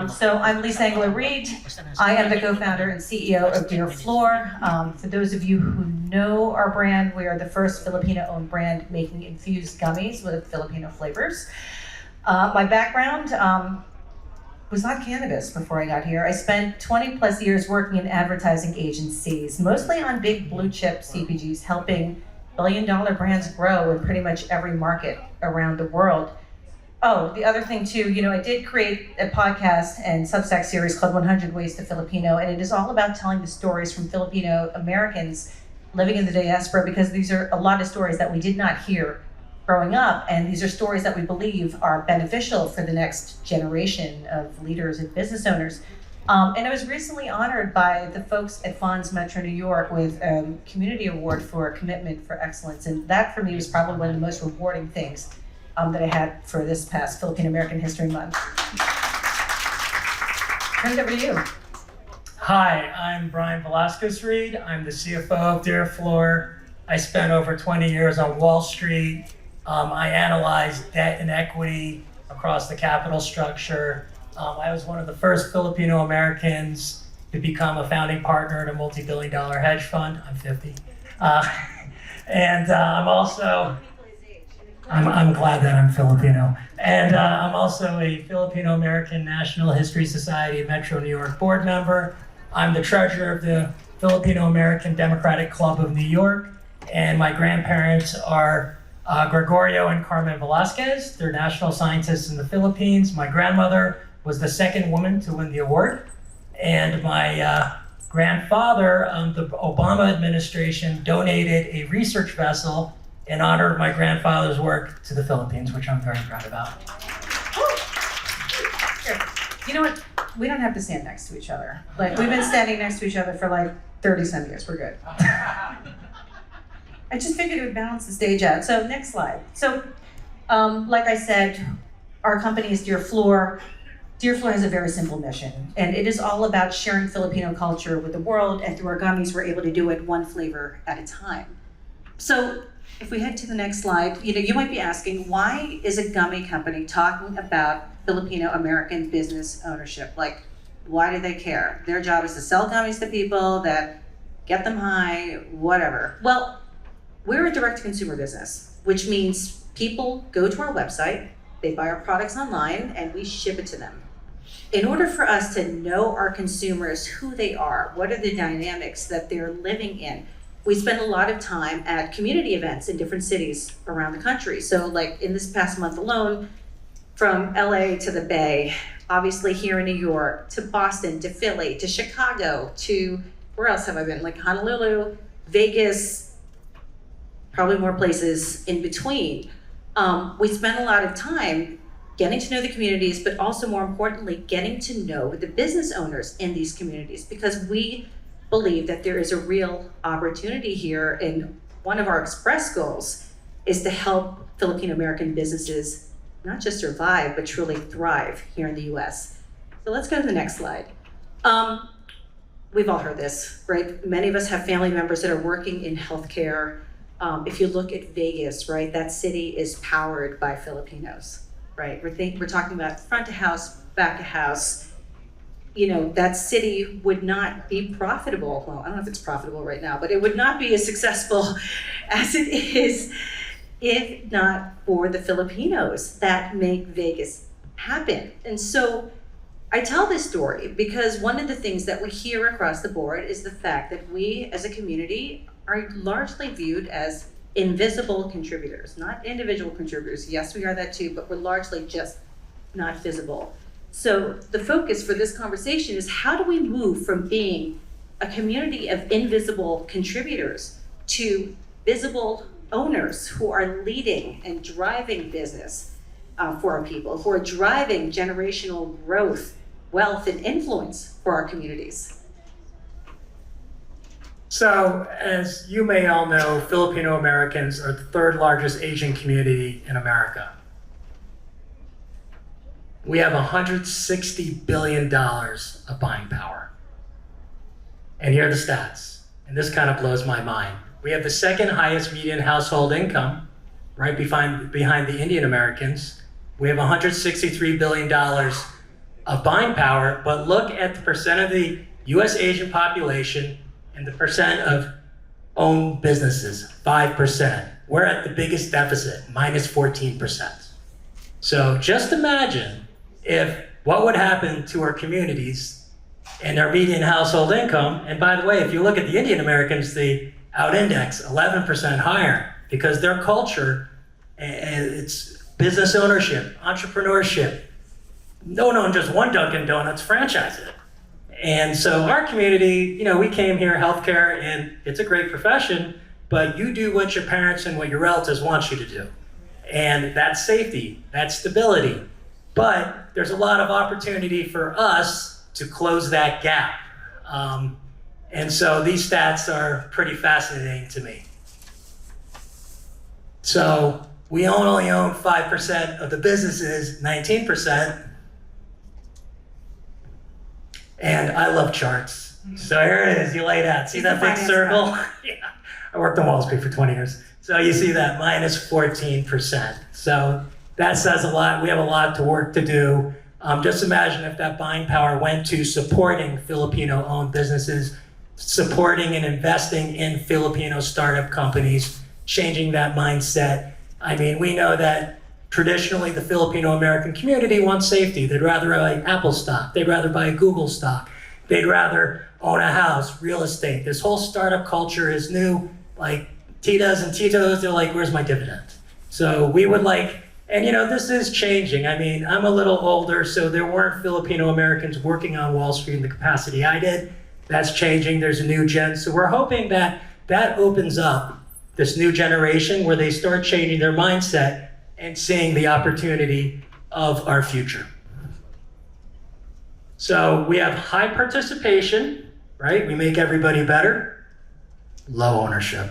So I'm Lisa Angulo Reid. I am the co-founder and CEO of Dear Flor. For those of you who know our brand, we are the first Filipino-owned brand making infused gummies with Filipino flavors. My background was not cannabis before I got here. I spent 20 plus years working in advertising agencies, mostly on big blue chip CPGs, helping billion-dollar brands grow in pretty much every market around the world. Oh, the other thing too, I did create a podcast and Substack series called 100 Ways to Filipino, and it is all about telling the stories from Filipino Americans living in the diaspora, because these are a lot of stories that we did not hear growing up, and these are stories that we believe are beneficial for the next generation of leaders and business owners. And I was recently honored by the folks at Fonz Metro New York with a community award for commitment for excellence, and that for me was probably one of the most rewarding things that I had for this past Filipino American History Month. Turn it over to you. Hi, I'm Brian Velasquez Reid. I'm the CFO of Dear Flor. I spent over 20 years on Wall Street. I analyzed debt and equity across the capital structure. I was one of the first Filipino Americans to become a founding partner at a multi-billion-dollar hedge fund. I'm 50. I'm glad that I'm Filipino. And I'm also a Filipino American National History Society Metro New York board member. I'm the treasurer of the Filipino American Democratic Club of New York. And my grandparents are Gregorio and Carmen Velasquez. They're national scientists in the Philippines. My grandmother was the second woman to win the award. And my grandfather, the Obama administration donated a research vessel in honor of my grandfather's work to the Philippines, which I'm very proud about. Here. You know what? We don't have to stand next to each other. Like, we've been standing next to each other for like 30-some years. We're good. I just figured it would balance the stage out. So next slide. So, like I said, our company is Dear Flor. Dear Flor has a very simple mission, and it is all about sharing Filipino culture with the world, and through our gummies, we're able to do it one flavor at a time. So, if we head to the next slide, you might be asking, why is a gummy company talking about Filipino American business ownership? Like, why do they care? Their job is to sell gummies to people, that get them high, whatever. Well, we're a direct-to-consumer business, which means people go to our website, they buy our products online, and we ship it to them. In order for us to know our consumers, who they are, what are the dynamics that they're living in, we spend a lot of time at community events in different cities around the country. So like in this past month alone, from LA to the Bay, obviously here in New York, to Boston, to Philly, to Chicago, to, where else have I been? Like Honolulu, Vegas, probably more places in between. We spend a lot of time getting to know the communities, but also more importantly, getting to know the business owners in these communities, because we believe that there is a real opportunity here, and one of our express goals is to help Filipino American businesses not just survive, but truly thrive here in the US. So let's go to the next slide. We've all heard this, right? Many of us have family members that are working in healthcare. If you look at Vegas, right, that city is powered by Filipinos, right? We're talking about front of house, back of house. That city would not be profitable. Well, I don't know if it's profitable right now, but it would not be as successful as it is if not for the Filipinos that make Vegas happen. And so I tell this story because one of the things that we hear across the board is the fact that we as a community are largely viewed as invisible contributors, not individual contributors. Yes, we are that too, but we're largely just not visible. So the focus for this conversation is, how do we move from being a community of invisible contributors to visible owners who are leading and driving business for our people, who are driving generational growth, wealth, and influence for our communities? So, as you may all know, Filipino Americans are the third largest Asian community in America. We have $160 billion of buying power. And here are the stats, and this kind of blows my mind. We have the second highest median household income, right behind the Indian Americans. We have $163 billion of buying power, but look at the percent of the US Asian population and the percent of owned businesses, 5%. We're at the biggest deficit, minus 14%. So just imagine what would happen to our communities and their median household income. And by the way, if you look at the Indian Americans, they out-index 11% higher because their culture, it's business ownership, entrepreneurship. Don't own just one Dunkin' Donuts, franchise it. And so our community, we came here, healthcare, and it's a great profession, but you do what your parents and what your relatives want you to do. And that's safety, that's stability. But there's a lot of opportunity for us to close that gap. And so these stats are pretty fascinating to me. So we only own 5% of the businesses, 19%. And I love charts. So here it is, you lay it out. See that big circle? Yeah. I worked on Wall Street for 20 years. So you see that, minus 14%. So that says a lot. We have a lot to work to do. Just imagine if that buying power went to supporting Filipino-owned businesses, supporting and investing in Filipino startup companies, changing that mindset. I mean, we know that traditionally the Filipino-American community wants safety. They'd rather buy Apple stock. They'd rather buy Google stock. They'd rather own a house, real estate. This whole startup culture is new. Like Titas and Titos, they're like, where's my dividend? So we would like, and this is changing. I mean, I'm a little older, so there weren't Filipino-Americans working on Wall Street in the capacity I did. That's changing. There's a new gen. So we're hoping that opens up this new generation where they start changing their mindset and seeing the opportunity of our future. So we have high participation, right? We make everybody better. Low ownership.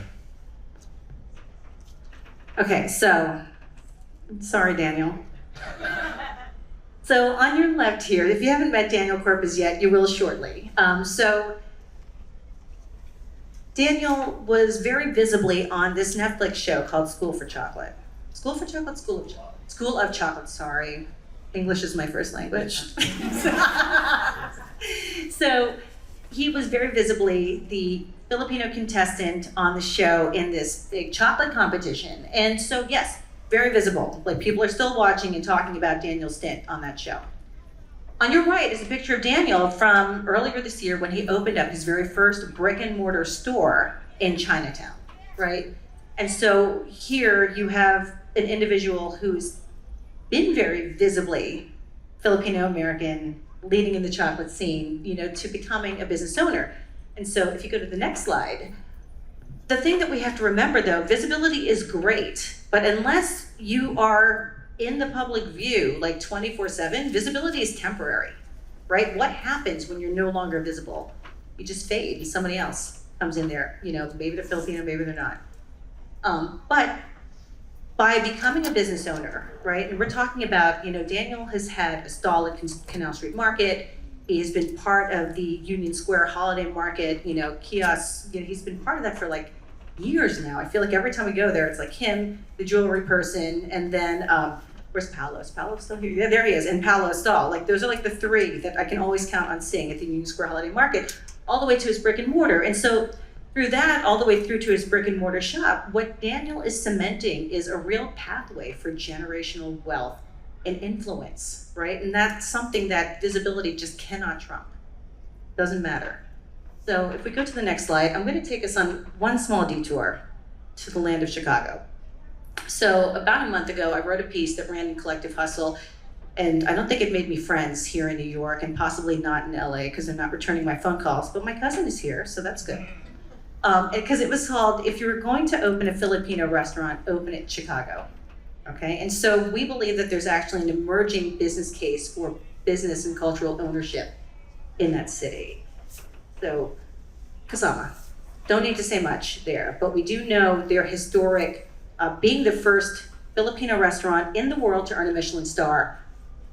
Okay, so, sorry, Daniel. So on your left here, if you haven't met Daniel Corpus yet, you will shortly. So Daniel was very visibly on this Netflix show called School for Chocolate. School for Chocolate? School of Chocolate. School of Chocolate, sorry. English is my first language. So he was very visibly the Filipino contestant on the show in this big chocolate competition. And so, yes, very visible. Like, people are still watching and talking about Daniel's stint on that show. On your right is a picture of Daniel from earlier this year when he opened up his very first brick and mortar store in Chinatown, right? And so here you have an individual who's been very visibly Filipino-American, leading in the chocolate scene, to becoming a business owner. And so if you go to the next slide, the thing that we have to remember though, visibility is great, but unless you are in the public view like 24/7, visibility is temporary, right? What happens when you're no longer visible? You just fade and somebody else comes in there, maybe they're Filipino, maybe they're not. But by becoming a business owner, right? And we're talking about, Daniel has had a stall at Canal Street Market. He's been part of the Union Square holiday market, kiosks. He's been part of that for like years now. I feel like every time we go there, it's like him, the jewelry person, and then where's Paolo? Is Paolo still here? Yeah, there he is, and Paolo's stall. Like, those are like the three that I can always count on seeing at the Union Square holiday market, all the way to his brick and mortar. And so through that, all the way through to his brick and mortar shop, what Daniel is cementing is a real pathway for generational wealth and influence, right? And that's something that visibility just cannot trump. Doesn't matter. So if we go to the next slide, I'm going to take us on one small detour to the land of Chicago. So about a month ago, I wrote a piece that ran in Collective Hustle, and I don't think it made me friends here in New York, and possibly not in LA because I'm not returning my phone calls, but my cousin is here, so that's good. Because it was called, if you're going to open a Filipino restaurant, open it in Chicago. Okay, and so we believe that there's actually an emerging business case for business and cultural ownership in that city. So, Kasama, don't need to say much there, but we do know their historic, being the first Filipino restaurant in the world to earn a Michelin star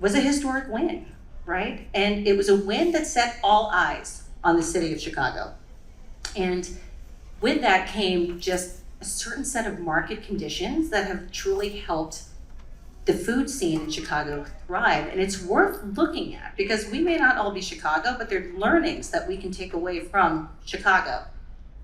was a historic win, right? And it was a win that set all eyes on the city of Chicago. And with that came just a certain set of market conditions that have truly helped the food scene in Chicago thrive, and it's worth looking at because we may not all be Chicago, but there are learnings that we can take away from Chicago.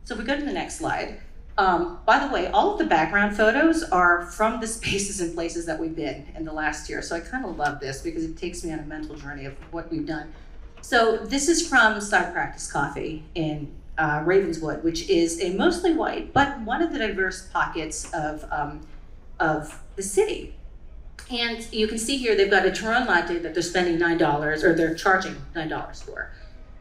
So if we go to the next slide, by the way, all of the background photos are from the spaces and places that we've been in the last year. So I kind of love this because it takes me on a mental journey of what we've done. So this is from Side Practice Coffee in Ravenswood, which is a mostly white, but one of the diverse pockets of the city. And you can see here, they've got a Turon latte that they're spending $9, or they're charging $9 for.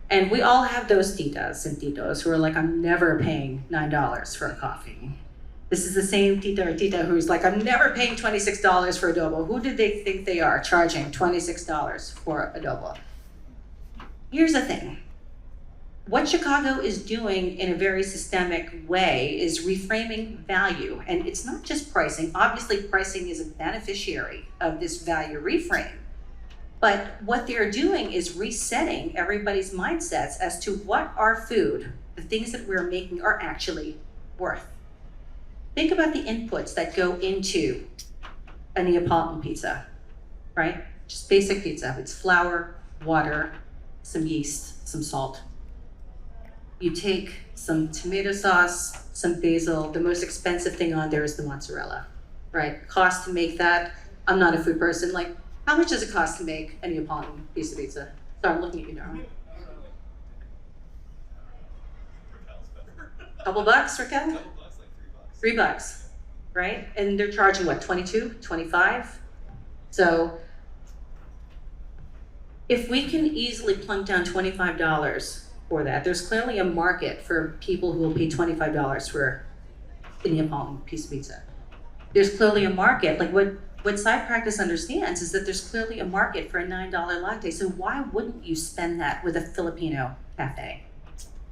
And we all have those titas and titos who are like, I'm never paying $9 for a coffee. This is the same tita or tita who's like, I'm never paying $26 for adobo. Who did they think they are charging $26 for adobo? Here's the thing. What Chicago is doing in a very systemic way is reframing value. And it's not just pricing. Obviously, pricing is a beneficiary of this value reframe. But what they're doing is resetting everybody's mindsets as to what our food, the things that we're making, are actually worth. Think about the inputs that go into a Neapolitan pizza, right? Just basic pizza. It's flour, water, some yeast, some salt. You take some tomato sauce, some basil. The most expensive thing on there is the mozzarella, right? Cost to make that. I'm not a food person. Like, how much does it cost to make a Neapolitan piece of pizza? Sorry, I'm looking at you, Darwin. Couple bucks, Raquel? $3, right? And they're charging what, 22, 25? So if we can easily plunk down $25 for that, there's clearly a market for people who will pay $25 for a Neapolitan piece of pizza. There's clearly a market, like what Side Practice understands is that there's clearly a market for a $9 latte. So why wouldn't you spend that with a Filipino cafe?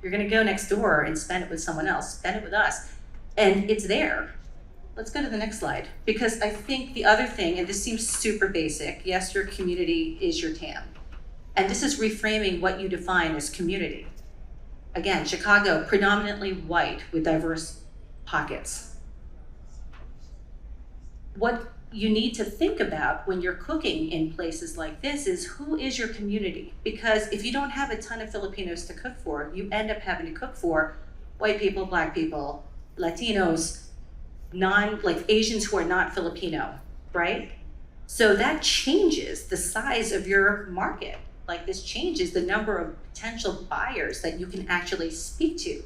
You're gonna go next door and spend it with someone else, spend it with us. And it's there. Let's go to the next slide. Because I think the other thing, and this seems super basic, yes, your community is your TAM. And this is reframing what you define as community. Again, Chicago, predominantly white with diverse pockets. What you need to think about when you're cooking in places like this is who is your community? Because if you don't have a ton of Filipinos to cook for, you end up having to cook for white people, black people, Latinos, like Asians who are not Filipino, right? So that changes the size of your market. Like this changes the number of potential buyers that you can actually speak to.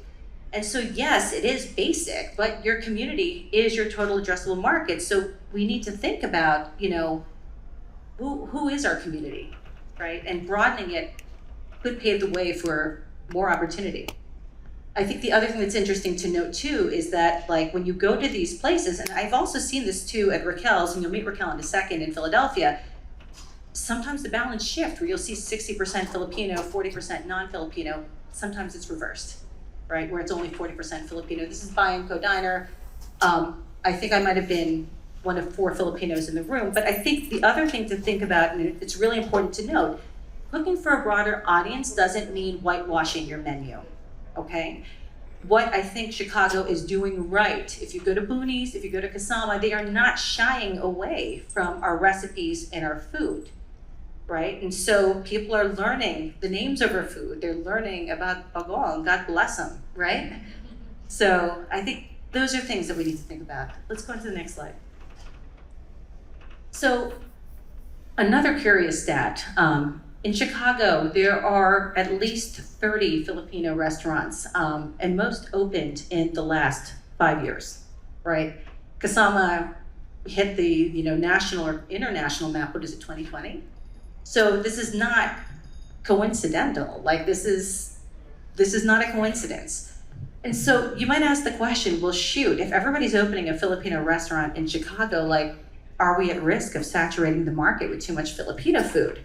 And so yes, it is basic, but your community is your total addressable market. So we need to think about, who is our community, right? And broadening it could pave the way for more opportunity. I think the other thing that's interesting to note too is that like when you go to these places, and I've also seen this too at Raquel's, and you'll meet Raquel in a second in Philadelphia, sometimes the balance shift where you'll see 60% Filipino, 40% non-Filipino, sometimes it's reversed, right? Where it's only 40% Filipino. This is Buy & Co Diner. I think I might have been one of 4 Filipinos in the room, but I think the other thing to think about, and it's really important to note, looking for a broader audience doesn't mean whitewashing your menu, okay? What I think Chicago is doing right, if you go to Boonies, if you go to Kasama, they are not shying away from our recipes and our food, right? And so people are learning the names of our food. They're learning about bagong, God bless them, right? So I think those are things that we need to think about. Let's go on to the next slide. So another curious stat, in Chicago, there are at least 30 Filipino restaurants, and most opened in the last 5 years, right? Kasama hit the national or international map, what is it, 2020? So this is not coincidental. Like this is not a coincidence. And so you might ask the question, well, shoot, if everybody's opening a Filipino restaurant in Chicago, like, are we at risk of saturating the market with too much Filipino food?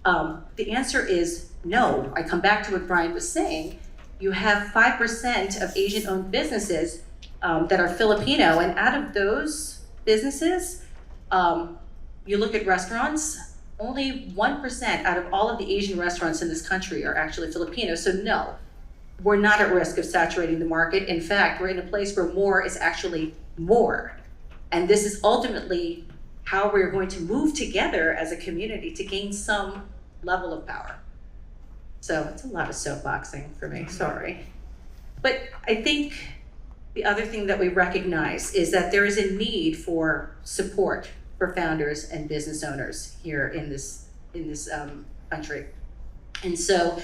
The answer is no. I come back to what Brian was saying. You have 5% of Asian-owned businesses that are Filipino, and out of those businesses, you look at restaurants, only 1% out of all of the Asian restaurants in this country are actually Filipino. So no, we're not at risk of saturating the market. In fact, we're in a place where more is actually more. And this is ultimately how we're going to move together as a community to gain some level of power. So it's a lot of soapboxing for me, sorry. But I think the other thing that we recognize is that there is a need for support for founders and business owners here in this country. And so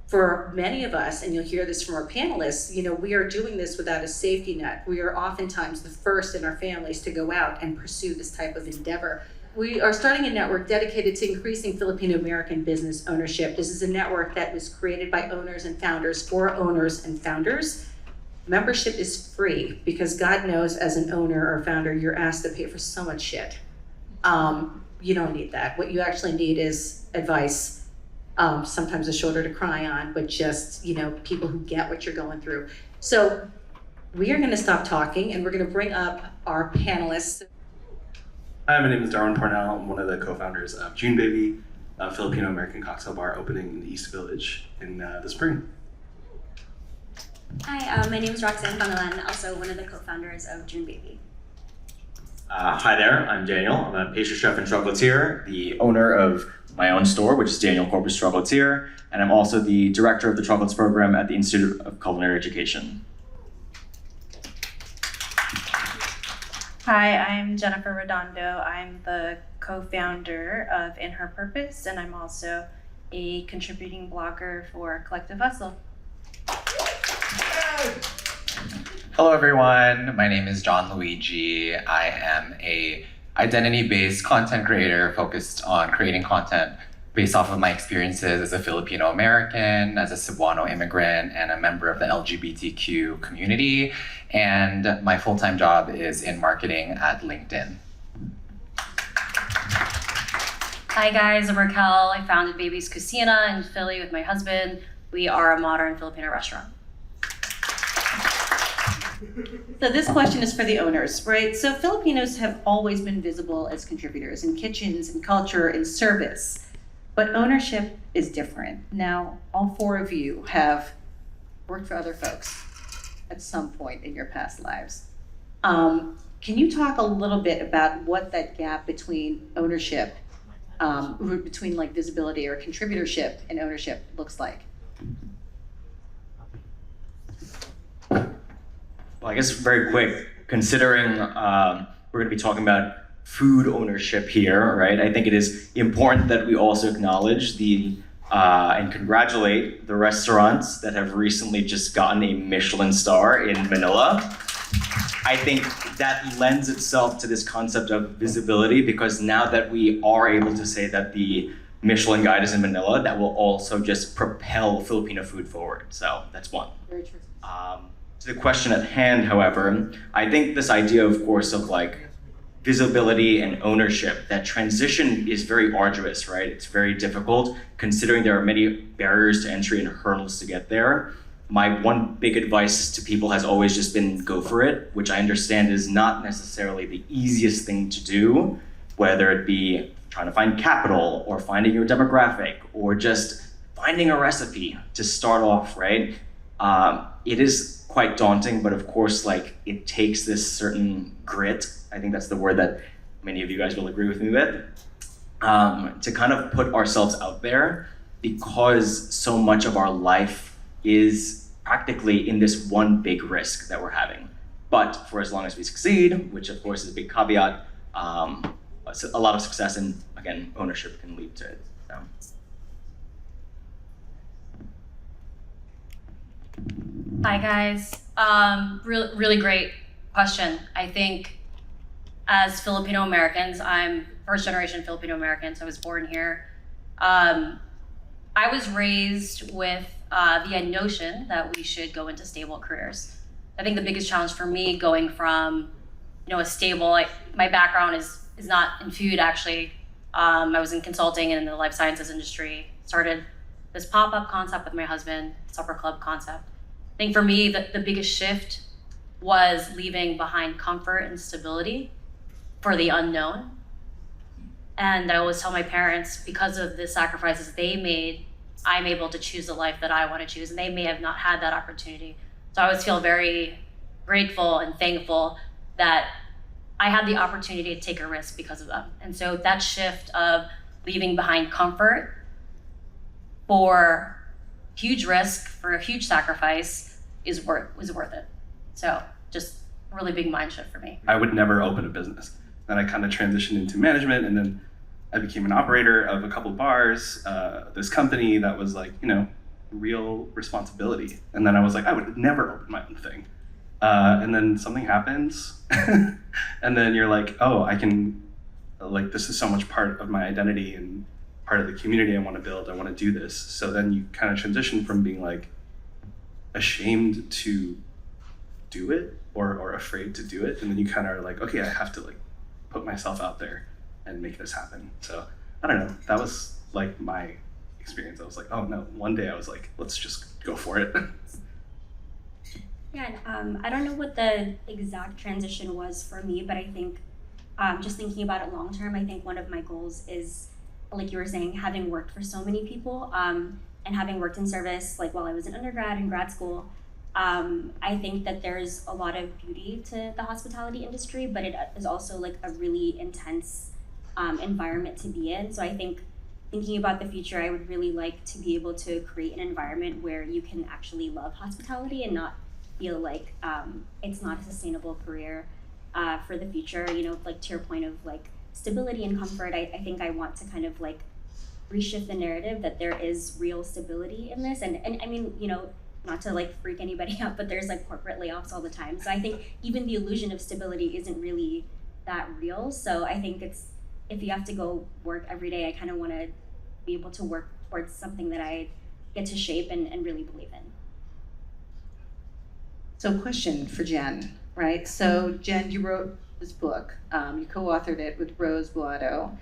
for many of us, and you'll hear this from our panelists, we are doing this without a safety net. We are oftentimes the first in our families to go out and pursue this type of endeavor. We are starting a network dedicated to increasing Filipino American business ownership. This is a network that was created by owners and founders for owners and founders. Membership is free because God knows as an owner or founder, you're asked to pay for so much shit. You don't need that. What you actually need is advice, sometimes a shoulder to cry on, but just, people who get what you're going through. So we are gonna stop talking and we're gonna bring up our panelists. Hi, my name is Darwin Pornel. I'm one of the co-founders of JuneBaby, a Filipino American cocktail bar opening in the East Village in the spring. Hi, my name is Roxanne Bangalan, also one of the co-founders of JuneBaby. Hi there, I'm Daniel. I'm a pastry chef and chocolatier, the owner of my own store, which is Daniel Corpus Chocolatier, and I'm also the director of the chocolates program at the Institute of Culinary Education. Hi, I'm Jennifer Redondo. I'm the co-founder of In Her Purpose, and I'm also a contributing blogger for Collective Hustle. Hello everyone, my name is John Luigi. I am a identity-based content creator focused on creating content based off of my experiences as a Filipino American, as a Cebuano immigrant, and a member of the LGBTQ community. And my full-time job is in marketing at LinkedIn. Hi guys, I'm Raquel. I founded Baby's Cucina in Philly with my husband. We are a modern Filipino restaurant. So this question is for the owners, right? So Filipinos have always been visible as contributors in kitchens, in culture, in service, but ownership is different. Now, all four of you have worked for other folks at some point in your past lives. Can you talk a little bit about what that gap between ownership, between like visibility or contributorship and ownership looks like? Well, I guess very quick, considering we're going to be talking about food ownership here, right? I think it is important that we also acknowledge and congratulate the restaurants that have recently just gotten a Michelin star in Manila. I think that lends itself to this concept of visibility, because now that we are able to say that the Michelin guide is in Manila, that will also just propel Filipino food forward. So that's one. Very true. To the question at hand, however, I think this idea, of course, of like visibility and ownership, that transition is very arduous, right? It's very difficult considering there are many barriers to entry and hurdles to get there. My one big advice to people has always just been go for it, which I understand is not necessarily the easiest thing to do, whether it be trying to find capital or finding your demographic or just finding a recipe to start off, right? It is quite daunting, but of course, like, it takes this certain grit, I think that's the word that many of you guys will agree with me with, to kind of put ourselves out there, because so much of our life is practically in this one big risk that we're having. But for as long as we succeed, which of course is a big caveat, a lot of success and, again, ownership can lead to it. So. Hi guys, really great question. I think as Filipino Americans, I'm first generation Filipino American, so I was born here. I was raised with the notion that we should go into stable careers. I think the biggest challenge for me going from, a stable, my background is not in food actually. I was in consulting and in the life sciences industry. Started this pop-up concept with my husband, supper club concept. I think for me, the biggest shift was leaving behind comfort and stability for the unknown. And I always tell my parents, because of the sacrifices they made, I'm able to choose the life that I want to choose, and they may have not had that opportunity. So I always feel very grateful and thankful that I had the opportunity to take a risk because of them. And so that shift of leaving behind comfort for huge risk, for a huge sacrifice was worth it. So just a really big mind shift for me. I would never open a business. Then I kind of transitioned into management, and then I became an operator of a couple bars, this company that was like, real responsibility. And then I was like, I would never open my own thing. And then something happens, and then you're like, oh, I can, this is so much part of my identity and part of the community I want to build. I want to do this. So then you kind of transition from being like ashamed to do it or afraid to do it. And then you kind of are like, okay, I have to put myself out there and make this happen. So I don't know, that was like my experience. I was like, oh no, one day I was like, let's just go for it. Yeah, and I don't know what the exact transition was for me, but I think just thinking about it long term, I think one of my goals is, like you were saying, having worked for so many people and having worked in service, while I was an undergrad and grad school, I think that there's a lot of beauty to the hospitality industry, but it is also a really intense environment to be in. So I think thinking about the future, I would really like to be able to create an environment where you can actually love hospitality and not feel like it's not a sustainable career for the future. To your point of stability and comfort, I think I want to kind of reshift the narrative that there is real stability in this. And I mean, not to freak anybody out, but there's corporate layoffs all the time. So I think even the illusion of stability isn't really that real. So I think if you have to go work every day, I kind of want to be able to work towards something that I get to shape and really believe in. So question for Jen, right? So Jen, you wrote this book, you co-authored it with Rose Boato,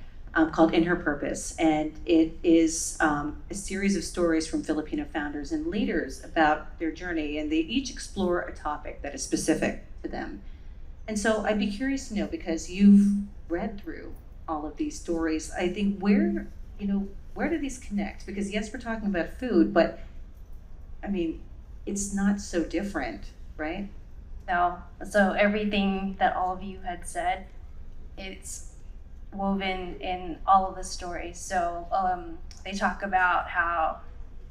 called In Her Purpose, and it is a series of stories from Filipino founders and leaders about their journey, and they each explore a topic that is specific to them. And so I'd be curious to know, because you've read through all of these stories, I think where do these connect? Because yes, we're talking about food, but I mean, it's not so different, right? No. So everything that all of you had said, it's woven in all of the stories. So they talk about how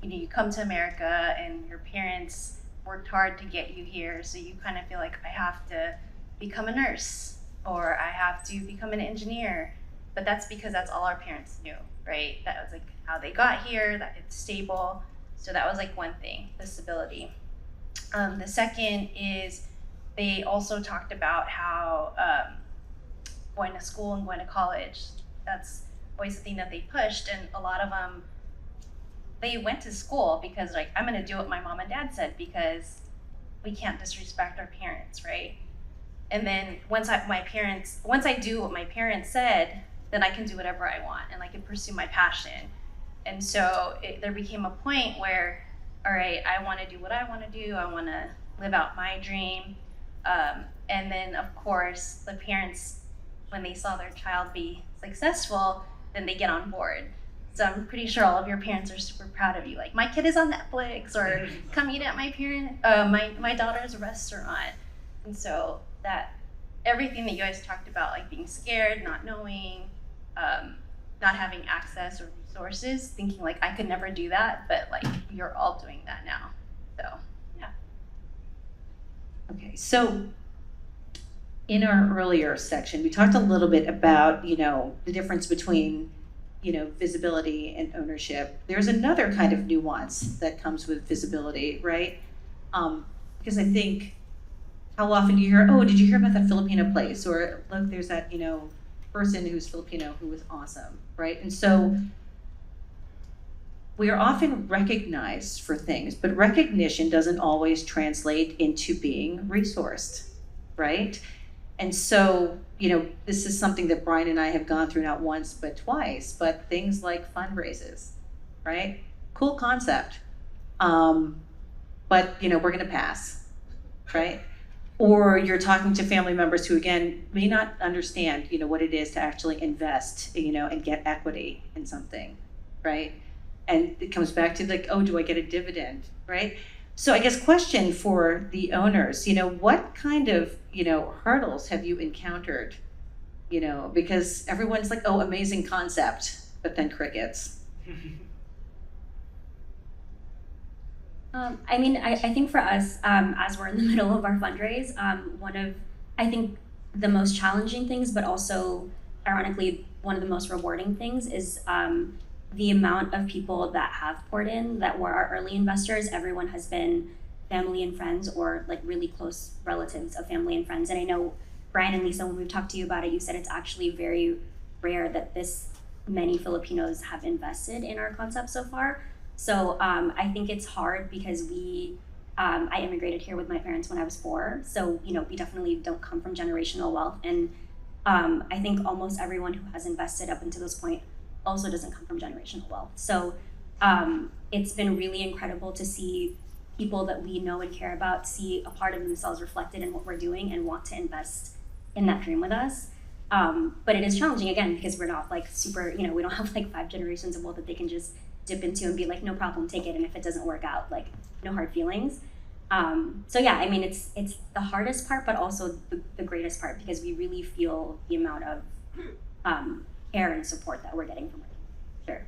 you come to America and your parents worked hard to get you here, so you kind of feel like, I have to become a nurse or I have to become an engineer. But that's because that's all our parents knew, right? That was how they got here, that it's stable. So that was one thing, the stability. The second is they also talked about how going to school and going to college, that's always the thing that they pushed. And a lot of them, they went to school because I'm gonna do what my mom and dad said because we can't disrespect our parents, right? And then once I do what my parents said, then I can do whatever I want and I can pursue my passion. And so there became a point where, all right, I want to do what I want to do. I want to live out my dream. And then, of course, the parents, when they saw their child be successful, then they get on board. So I'm pretty sure all of your parents are super proud of you. My kid is on Netflix, or come eat at my daughter's restaurant. And so that everything that you guys talked about, being scared, not knowing, not having access or resources, thinking I could never do that, but you're all doing that now. So yeah. Okay, so in our earlier section, we talked a little bit about, the difference between, visibility and ownership. There's another kind of nuance that comes with visibility, right? Because I think, how often do you hear, oh, did you hear about that Filipino place? Or look, there's that, person who's Filipino who was awesome, right? And so we are often recognized for things, but recognition doesn't always translate into being resourced, right? And so, this is something that Brian and I have gone through not once, but twice, but things like fundraises, right? Cool concept. But, we're gonna pass, right? Or you're talking to family members who, again, may not understand, what it is to actually invest, and get equity in something, right? And it comes back to oh, do I get a dividend, right? So I guess question for the owners, what kind of, hurdles have you encountered? Because everyone's like, oh, amazing concept, but then crickets. I think for us, as we're in the middle of our fundraise, I think the most challenging things, but also ironically, one of the most rewarding things is the amount of people that have poured in, that were our early investors. Everyone has been family and friends, or like really close relatives of family and friends. And I know, Brian and Lisa, when we've talked to you about it, you said it's actually very rare that this many Filipinos have invested in our concept so far. So I think it's hard because I immigrated here with my parents when I was 4. So, we definitely don't come from generational wealth. And I think almost everyone who has invested up until this point also doesn't come from generational wealth. So it's been really incredible to see people that we know and care about see a part of themselves reflected in what we're doing and want to invest in that dream with us. But it is challenging, again, because we're not like super, we don't have like 5 generations of wealth that they can just dip into and be like, no problem, take it. And if it doesn't work out, like no hard feelings. So yeah, it's the hardest part, but also the greatest part, because we really feel the amount of care and support that we're getting from it. Sure.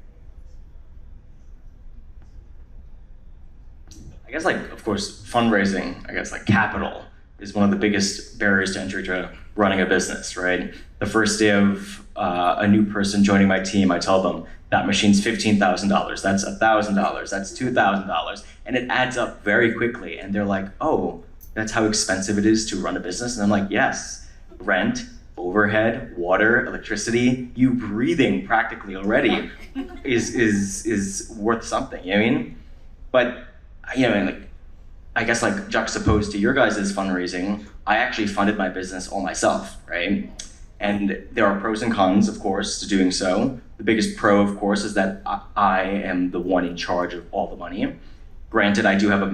I guess, of course, fundraising, capital is one of the biggest barriers to entry to running a business, right? The first day of a new person joining my team, I tell them, that machine's $15,000, that's $1,000, that's $2,000, and it adds up very quickly. And they're like, oh, that's how expensive it is to run a business? And I'm like, yes, rent, overhead, water, electricity, you breathing practically already is worth something, you know what I mean? But, I guess juxtaposed to your guys' fundraising, I actually funded my business all myself, right? And there are pros and cons, of course, to doing so. The biggest pro, of course, is that I am the one in charge of all the money. Granted, I do have a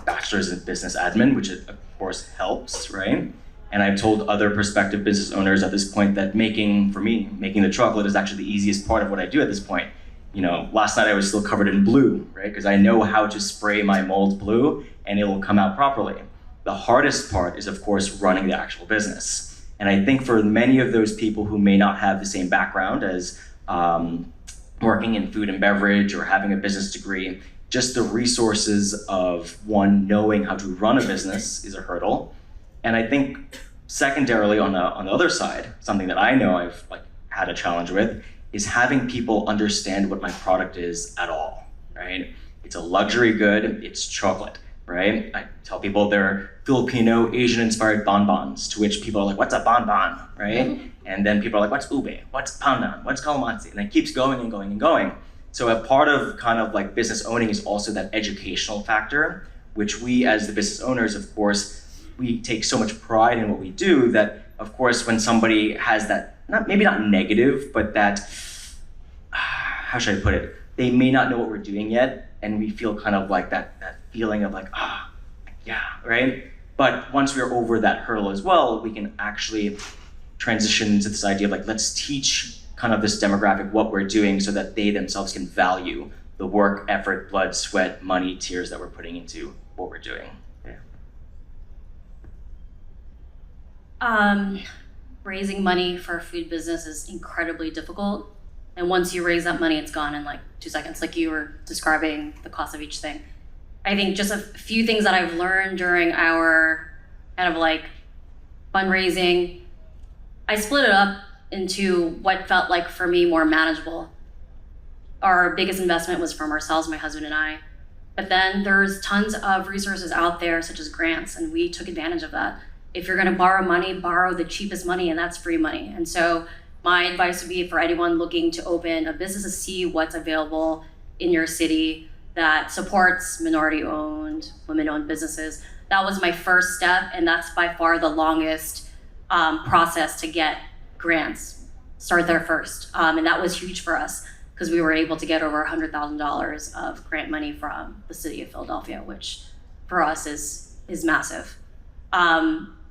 bachelor's in business admin, which of course helps, right? And I've told other prospective business owners at this point that making the chocolate is actually the easiest part of what I do at this point. Last night I was still covered in blue, right? Because I know how to spray my mold blue and it will come out properly. The hardest part is, of course, running the actual business. And I think for many of those people who may not have the same background as working in food and beverage or having a business degree, just the resources of one knowing how to run a business is a hurdle. And I think secondarily on the other side, something that I know I've had a challenge with is having people understand what my product is at all, right? It's a luxury good, it's chocolate, right? I tell people they're Filipino, Asian-inspired bonbons, to which people are like, what's a bonbon, right? And then people are like, what's ube? What's pandan? What's calamansi? And it keeps going and going and going. So a part of business owning is also that educational factor, which we as the business owners, of course, we take so much pride in what we do that, of course, when somebody has that, maybe not negative, but that, how should I put it? They may not know what we're doing yet, and we feel that feeling of yeah, right? But once we're over that hurdle as well, we can actually transition into this idea of let's teach this demographic what we're doing so that they themselves can value the work, effort, blood, sweat, money, tears that we're putting into what we're doing. Yeah. Raising money for a food business is incredibly difficult. And once you raise that money, it's gone in 2 seconds, like you were describing the cost of each thing. I think just a few things that I've learned during our fundraising, I split it up into what felt like for me more manageable. Our biggest investment was from ourselves, my husband and I. But then there's tons of resources out there, such as grants, and we took advantage of that. If you're gonna borrow money, borrow the cheapest money, and that's free money. And so my advice would be for anyone looking to open a business to see what's available in your city that supports minority-owned, women-owned businesses. That was my first step, and that's by far the longest process to get grants. Start there first. And that was huge for us because we were able to get over $100,000 of grant money from the city of Philadelphia, which for us is massive.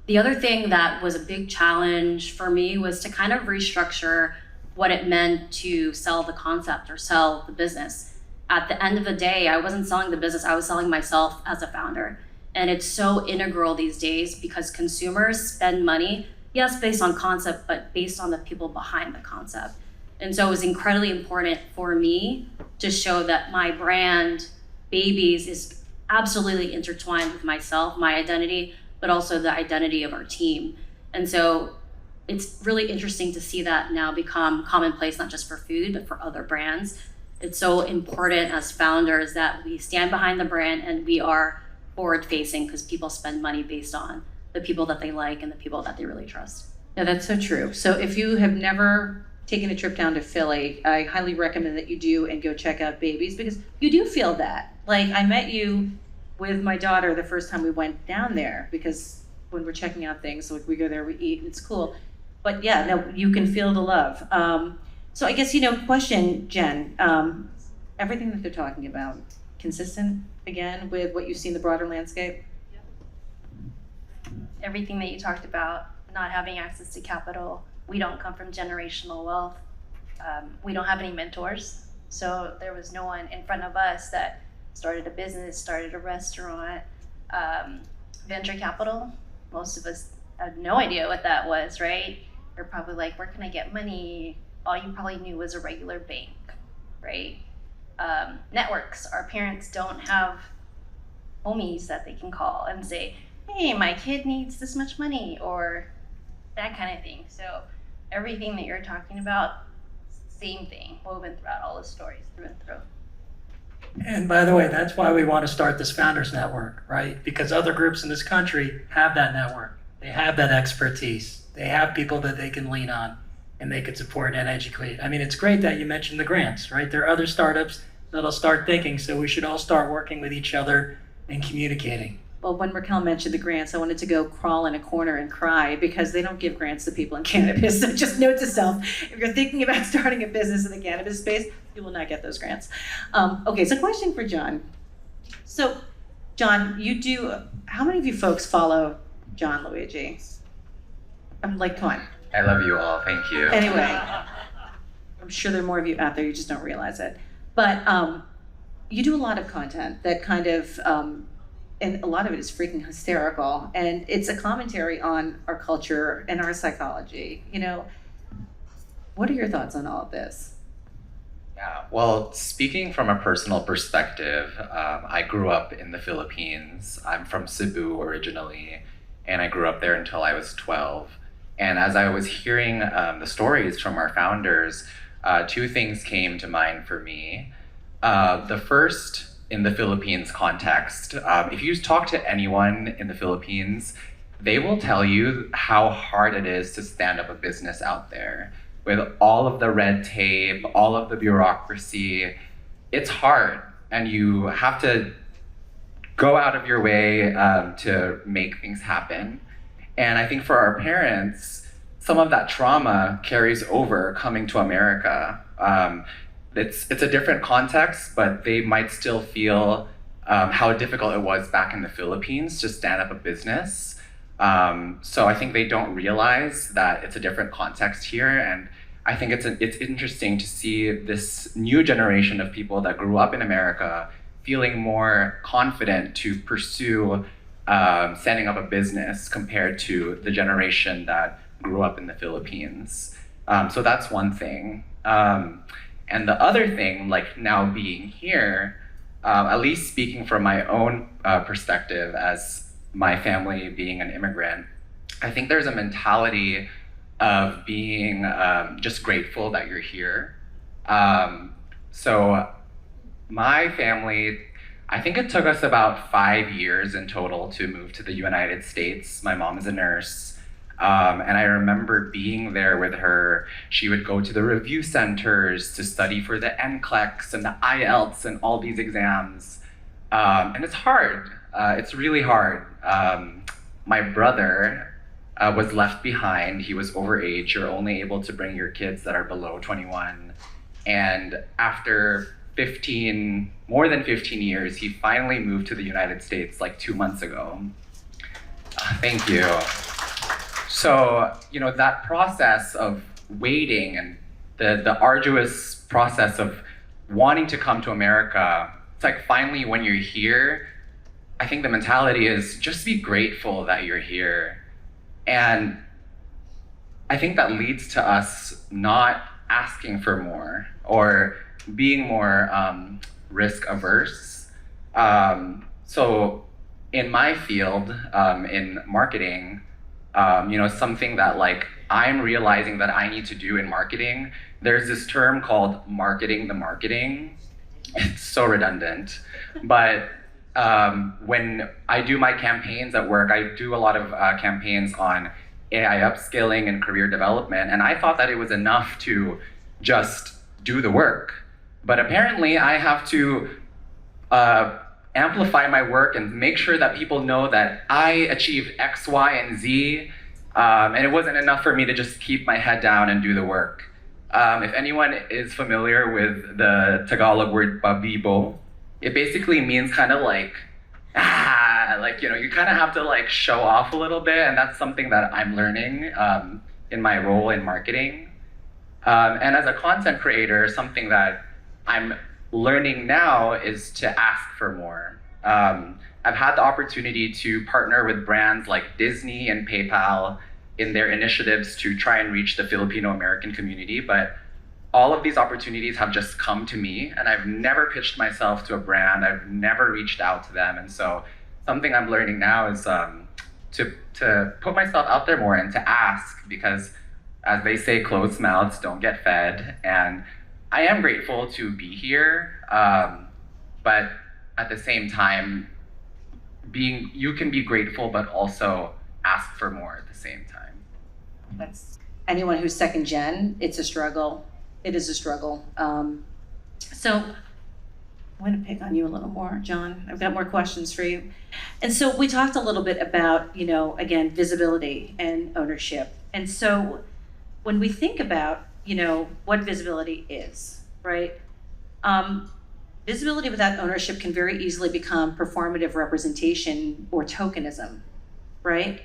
The other thing that was a big challenge for me was to restructure what it meant to sell the concept or sell the business. at the end of the day, I wasn't selling the business, I was selling myself as a founder. And it's so integral these days because consumers spend money, yes, based on concept, but based on the people behind the concept. And so it was incredibly important for me to show that my brand, Babies, is absolutely intertwined with myself, my identity, but also the identity of our team. And so it's really interesting to see that now become commonplace, not just for food, but for other brands. It's so important as founders that we stand behind the brand and we are forward facing because people spend money based on the people that they like and the people that they really trust. No, that's so true. So if you have never taken a trip down to Philly, I highly recommend that you do and go check out Babies because you do feel that. Like I met you with my daughter the first time we went down there because when we're checking out things, like we go there, we eat, it's cool. But yeah, no, you can feel the love. So I guess, question, Jen, everything that they're talking about, consistent again with what you see in the broader landscape? Everything that you talked about, not having access to capital, we don't come from generational wealth. We don't have any mentors. So there was no one in front of us that started a business, started a restaurant, venture capital. Most of us had no idea what that was, right? We're probably like, where can I get money? All you probably knew was a regular bank, right? Networks. Our parents don't have homies that they can call and say, hey, my kid needs this much money, or that kind of thing. So everything that you're talking about, same thing, woven throughout all the stories through and through. And by the way, that's why we want to start this Founders Network, right? Because other groups in this country have that network. They have that expertise. They have people that they can lean on and they can support and educate. I mean, it's great that you mentioned the grants, right? There are other startups that'll start thinking, so we should all start working with each other and communicating. Well, when Raquel mentioned the grants, I wanted to go crawl in a corner and cry because they don't give grants to people in cannabis. So just note to self, if you're thinking about starting a business in the cannabis space, you will not get those grants. Okay, so question for John. So, John, how many of you folks follow John Luigi? I'm like, come on. I love you all. Thank you. Anyway, I'm sure there are more of you out there, you just don't realize it. But you do a lot of content that kind of, and a lot of it is freaking hysterical, and it's a commentary on our culture and our psychology. What are your thoughts on all of this? Yeah, well, speaking from a personal perspective, I grew up in the Philippines. I'm from Cebu originally, and I grew up there until I was 12. And as I was hearing the stories from our founders, two things came to mind for me. The first, in the Philippines context, if you talk to anyone in the Philippines, they will tell you how hard it is to stand up a business out there. With all of the red tape, all of the bureaucracy, it's hard. And you have to go out of your way to make things happen. And I think for our parents, some of that trauma carries over coming to America. It's a different context, but they might still feel how difficult it was back in the Philippines to stand up a business. So I think they don't realize that it's a different context here. And I think it's interesting to see this new generation of people that grew up in America feeling more confident to pursue standing up a business compared to the generation that grew up in the Philippines. So that's one thing. And the other thing, like now being here, at least speaking from my own perspective as my family being an immigrant, I think there's a mentality of being just grateful that you're here. So my family, I think it took us about 5 years in total to move to the United States. My mom is a nurse. And I remember being there with her. She would go to the review centers to study for the NCLEX and the IELTS and all these exams. And it's hard. It's really hard. My brother was left behind. He was overage. You're only able to bring your kids that are below 21. And after more than 15 years, he finally moved to the United States like 2 months ago. Thank you. So, that process of waiting and the arduous process of wanting to come to America, it's like finally when you're here, I think the mentality is just be grateful that you're here. And I think that leads to us not asking for more or being more risk averse. So in my field, in marketing, something that like I'm realizing that I need to do in marketing, there's this term called marketing the marketing. It's so redundant, but when I do my campaigns at work, I do a lot of campaigns on AI upskilling and career development, and I thought that it was enough to just do the work. But apparently I have to amplify my work and make sure that people know that I achieved X, Y, and Z, and it wasn't enough for me to just keep my head down and do the work. If anyone is familiar with the Tagalog word babibo, it basically means kind of like, you kind of have to like show off a little bit, and that's something that I'm learning in my role in marketing. And as a content creator, something that I'm learning now is to ask for more. I've had the opportunity to partner with brands like Disney and PayPal in their initiatives to try and reach the Filipino American community, but all of these opportunities have just come to me, and I've never pitched myself to a brand. I've never reached out to them. And so something I'm learning now is to put myself out there more and to ask, because as they say, closed mouths don't get fed. And I am grateful to be here, but at the same time, you can be grateful, but also ask for more at the same time. That's anyone who's second gen, it's a struggle. It is a struggle. So I'm going to pick on you a little more, John. I've got more questions for you. And so we talked a little bit about, again, visibility and ownership. And so when we think about, what visibility is, right? Visibility without ownership can very easily become performative representation or tokenism, right?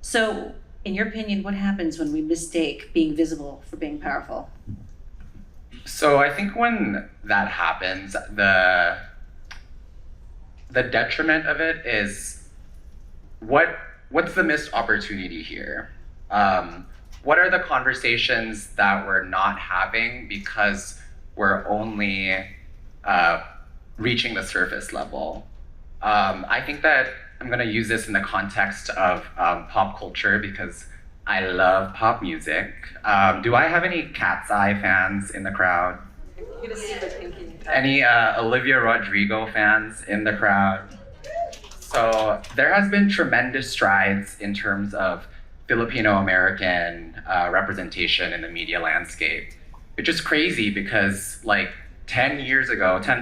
So in your opinion, what happens when we mistake being visible for being powerful? So I think when that happens, the detriment of it is what's the missed opportunity here? What are the conversations that we're not having because we're only reaching the surface level? I think that I'm gonna use this in the context of pop culture because I love pop music. Do I have any Cat's Eye fans in the crowd? Any Olivia Rodrigo fans in the crowd? So there has been tremendous strides in terms of Filipino American representation in the media landscape. It's just crazy because like 10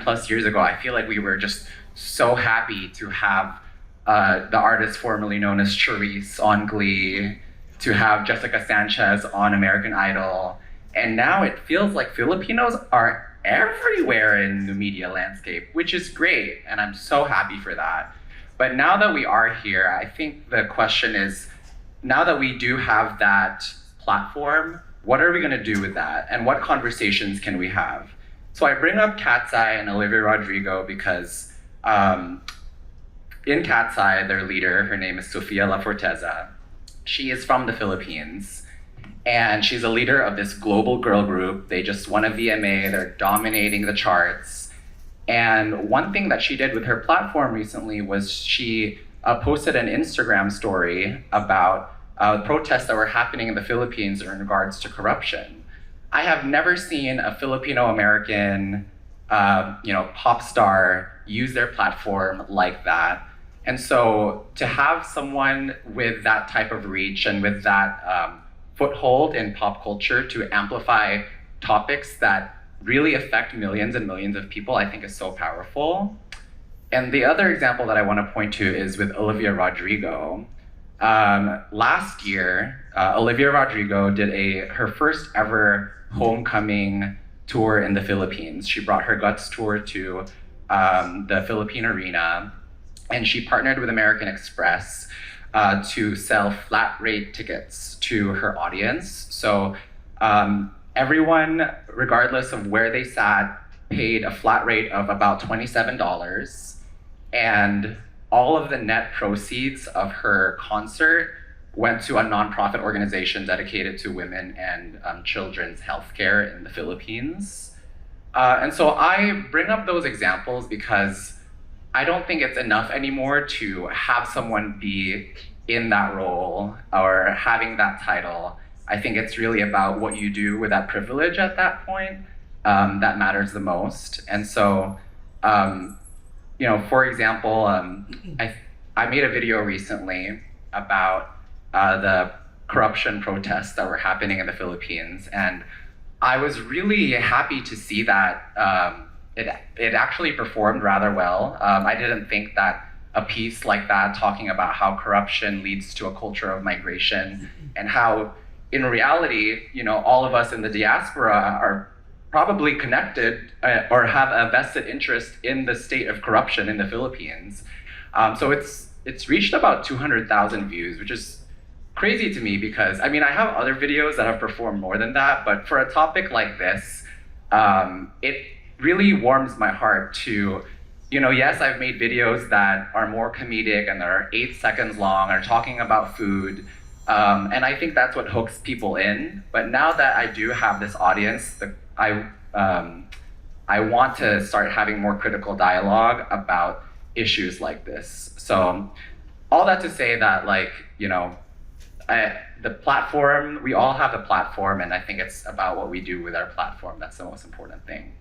plus years ago, I feel like we were just so happy to have the artist formerly known as Charisse on Glee, to have Jessica Sanchez on American Idol. And now it feels like Filipinos are everywhere in the media landscape, which is great. And I'm so happy for that. But now that we are here, I think the question is, now that we do have that platform, what are we gonna do with that? And what conversations can we have? So I bring up Cat's Eye and Olivia Rodrigo because in Cat's Eye, their leader, her name is Sofia La Forteza. She is from the Philippines, and she's a leader of this global girl group. They just won a VMA, they're dominating the charts. And one thing that she did with her platform recently was she posted an Instagram story about protests that were happening in the Philippines in regards to corruption. I have never seen a Filipino-American pop star use their platform like that. And so to have someone with that type of reach and with that foothold in pop culture to amplify topics that really affect millions and millions of people, I think is so powerful. And the other example that I want to point to is with Olivia Rodrigo. Last year, Olivia Rodrigo did her first ever homecoming tour in the Philippines. She brought her Guts tour to the Philippine Arena, and she partnered with American Express to sell flat rate tickets to her audience. So everyone, regardless of where they sat paid a flat rate of about $27, and all of the net proceeds of her concert went to a nonprofit organization dedicated to women and children's healthcare in the Philippines. And so I bring up those examples because I don't think it's enough anymore to have someone be in that role or having that title. I think it's really about what you do with that privilege at that point that matters the most. And so, for example, I made a video recently about the corruption protests that were happening in the Philippines, and I was really happy to see that it actually performed rather well. I didn't think that a piece like that talking about how corruption leads to a culture of migration and how in reality, all of us in the diaspora are probably connected or have a vested interest in the state of corruption in the Philippines. So it's reached about 200,000 views, which is crazy to me because, I have other videos that have performed more than that, but for a topic like this, it really warms my heart to, yes, I've made videos that are more comedic and that are 8 seconds long, are talking about food, and I think that's what hooks people in. But now that I do have this audience, I want to start having more critical dialogue about issues like this. So all that to say that, the platform, we all have a platform, and I think it's about what we do with our platform that's the most important thing.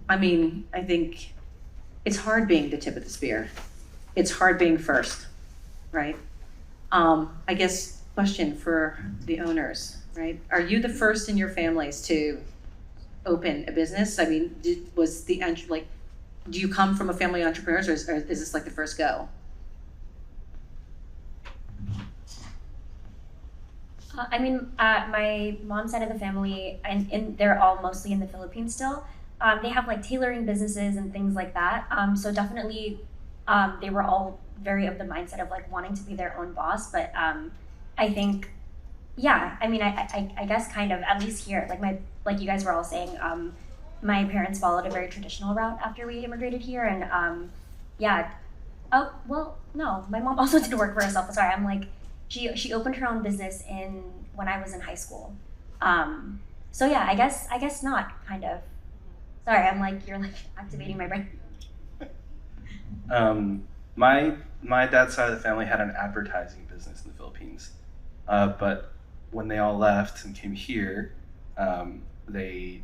I think it's hard being the tip of the spear. It's hard being first, right? I guess question for the owners, right? Are you the first in your families to open a business? Do you come from a family of entrepreneurs, or is this like the first go? My mom's side of the family, and they're all mostly in the Philippines still. They have tailoring businesses and things like that. So definitely, they were all very of the mindset of wanting to be their own boss. But I think, yeah, I guess kind of, at least here, like you guys were all saying, my parents followed a very traditional route after we immigrated here, and yeah. Oh well, no, my mom also did work for herself. Sorry, she opened her own business when I was in high school. So yeah, I guess not, kind of. Sorry, you're activating my brain. My dad's side of the family had an advertising business in the Philippines, but when they all left and came here, they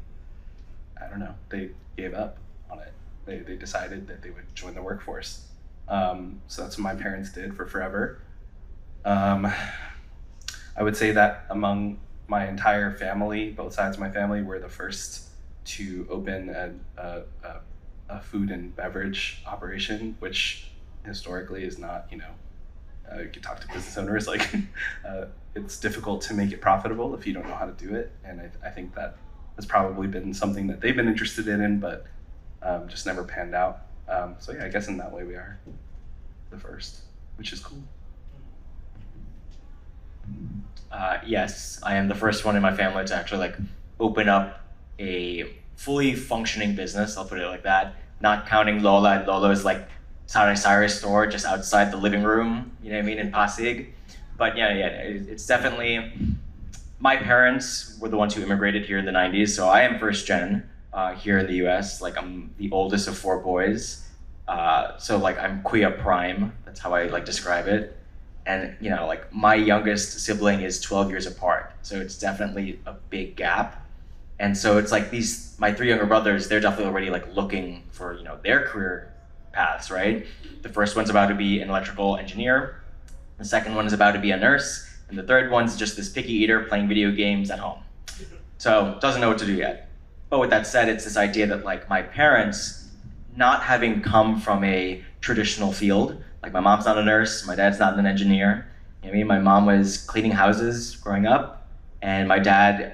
gave up on it. They decided that they would join the workforce. So that's what my parents did for forever. I would say that among my entire family, both sides of my family, were the first to open a food and beverage operation, which historically is not, you could talk to business owners, it's difficult to make it profitable if you don't know how to do it. And I think that has probably been something that they've been interested in, but just never panned out. So yeah, I guess in that way we are the first, which is cool. Yes, I am the first one in my family to actually open up a fully functioning business, I'll put it like that, not counting Lola, and Lola is sari-sari store just outside the living room, in Pasig. But yeah, it's definitely, my parents were the ones who immigrated here in the 90s, so I am first gen here in the US. I'm the oldest of 4 boys, so I'm Kuya Prime, that's how I describe it. And my youngest sibling is 12 years apart, so it's definitely a big gap. And so it's my 3 younger brothers, they're definitely already looking for their career paths, right? The first one's about to be an electrical engineer, the second one is about to be a nurse, and the third one's just this picky eater playing video games at home. So doesn't know what to do yet. But with that said, it's this idea that my parents, not having come from a traditional field, my mom's not a nurse, my dad's not an engineer. My mom was cleaning houses growing up, and my dad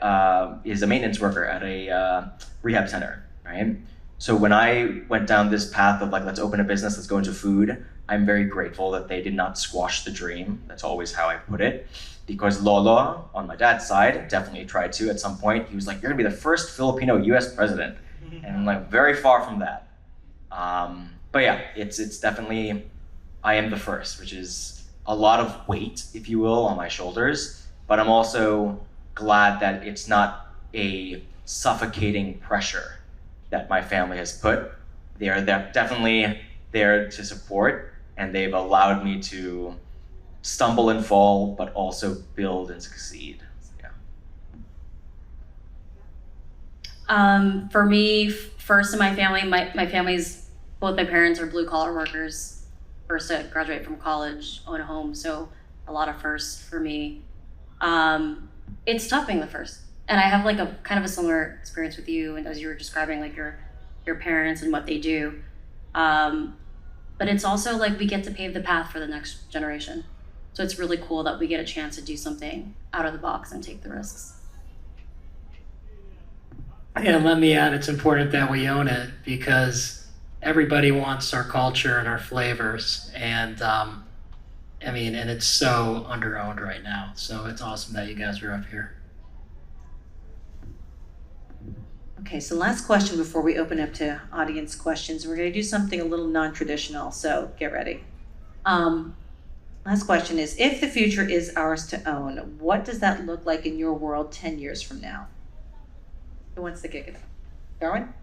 is a maintenance worker at a rehab center, right? So when I went down this path of let's open a business, let's go into food, I'm very grateful that they did not squash the dream. That's always how I put it. Because Lolo, on my dad's side, definitely tried to at some point. He was you're gonna be the first Filipino US president. and like very far from that. But yeah, it's definitely, I am the first, which is a lot of weight, if you will, on my shoulders. But I'm also glad that it's not a suffocating pressure that my family has put. They are definitely there to support, and they've allowed me to stumble and fall, but also build and succeed. Yeah. For me, first in my family, my family's, both my parents are blue collar workers, first to graduate from college, own a home, so a lot of firsts for me. It's tough being the first. And I have like a kind of a similar experience with you, and as you were describing like your parents and what they do. But it's also like we get to pave the path for the next generation. So it's really cool that we get a chance to do something out of the box and take the risks. And let me add, it's important that we own it because everybody wants our culture and our flavors. And and it's so under-owned right now. So it's awesome that you guys are up here. Okay, so last question before we open up to audience questions. We're going to do something a little non-traditional, so get ready. Last question is, if the future is ours to own, what does that look like in your world 10 years from now? Who wants to kick it? Darwin?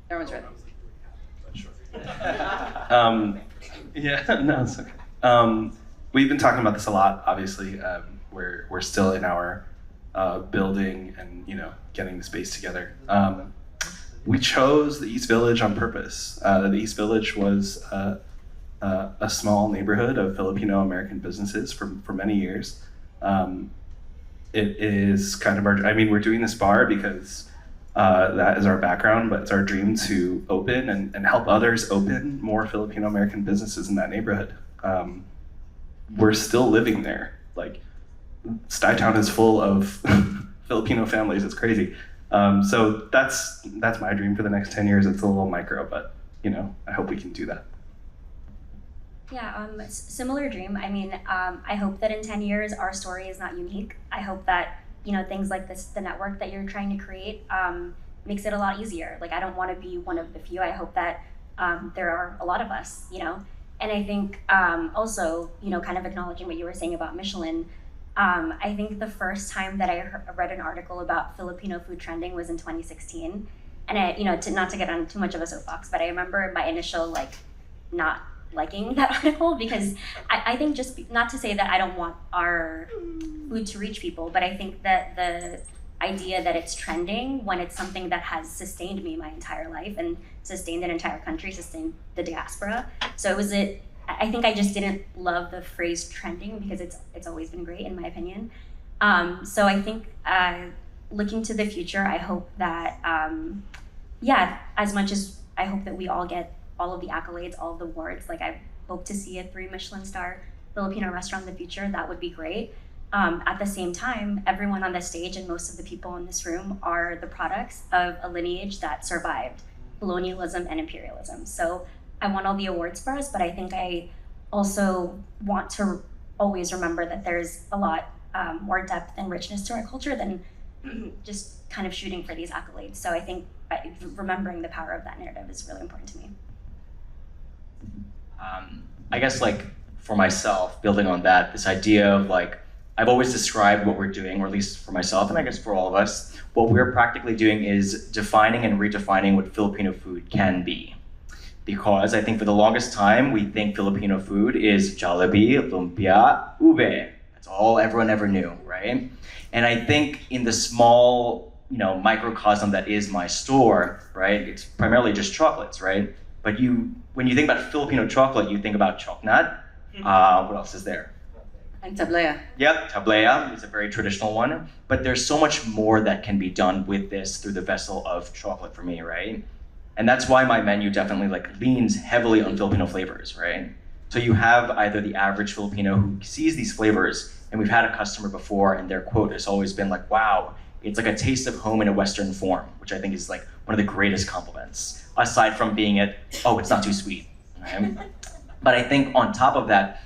Darwin's ready. Yeah, no, it's okay. We've been talking about this a lot, obviously. We're still in our building and, getting the space together. We chose the East Village on purpose. The East Village was a small neighborhood of Filipino American businesses for many years. It is kind of we're doing this bar because that is our background, but it's our dream to open and help others open more Filipino American businesses in that neighborhood. We're still living there. Like, Stuytown is full of Filipino families. It's crazy. So that's my dream for the next 10 years. It's a little micro, but I hope we can do that. Yeah, similar dream. I hope that in 10 years our story is not unique. I hope that, things like this, the network that you're trying to create, makes it a lot easier. Like, I don't want to be one of the few. I hope that there are a lot of us, And I think also, kind of acknowledging what you were saying about Michelin, I think the first time that I read an article about Filipino food trending was in 2016. And not to get on too much of a soapbox, but I remember my initial not liking that article because I think just not to say that I don't want our food to reach people, but I think that the idea that it's trending when it's something that has sustained me my entire life and sustained an entire country, sustained the diaspora. So I think I just didn't love the phrase trending because it's always been great in my opinion. So I think looking to the future, I hope that, as much as I hope that we all get all of the accolades, all of the awards, like I hope to see a 3 Michelin star Filipino restaurant in the future, that would be great. At the same time, everyone on the stage and most of the people in this room are the products of a lineage that survived colonialism and imperialism. So I want all the awards for us, but I think I also want to always remember that there's a lot more depth and richness to our culture than just kind of shooting for these accolades. So I think remembering the power of that narrative is really important to me. I guess for myself, building on that, this idea of I've always described what we're doing, or at least for myself, and I guess for all of us, what we're practically doing is defining and redefining what Filipino food can be. Because I think for the longest time, we think Filipino food is Jollibee, lumpia, ube. That's all everyone ever knew, right? And I think in the small, microcosm that is my store, right? It's primarily just chocolates, right? But when you think about Filipino chocolate, you think about chocnut. What else is there? And tablea. Yep, tablea is a very traditional one. But there's so much more that can be done with this through the vessel of chocolate for me, right? And that's why my menu definitely leans heavily on Filipino flavors, right? So you have either the average Filipino who sees these flavors, and we've had a customer before, and their quote has always been wow, it's like a taste of home in a Western form, which I think is one of the greatest compliments, aside from being it's not too sweet, right? But I think on top of that,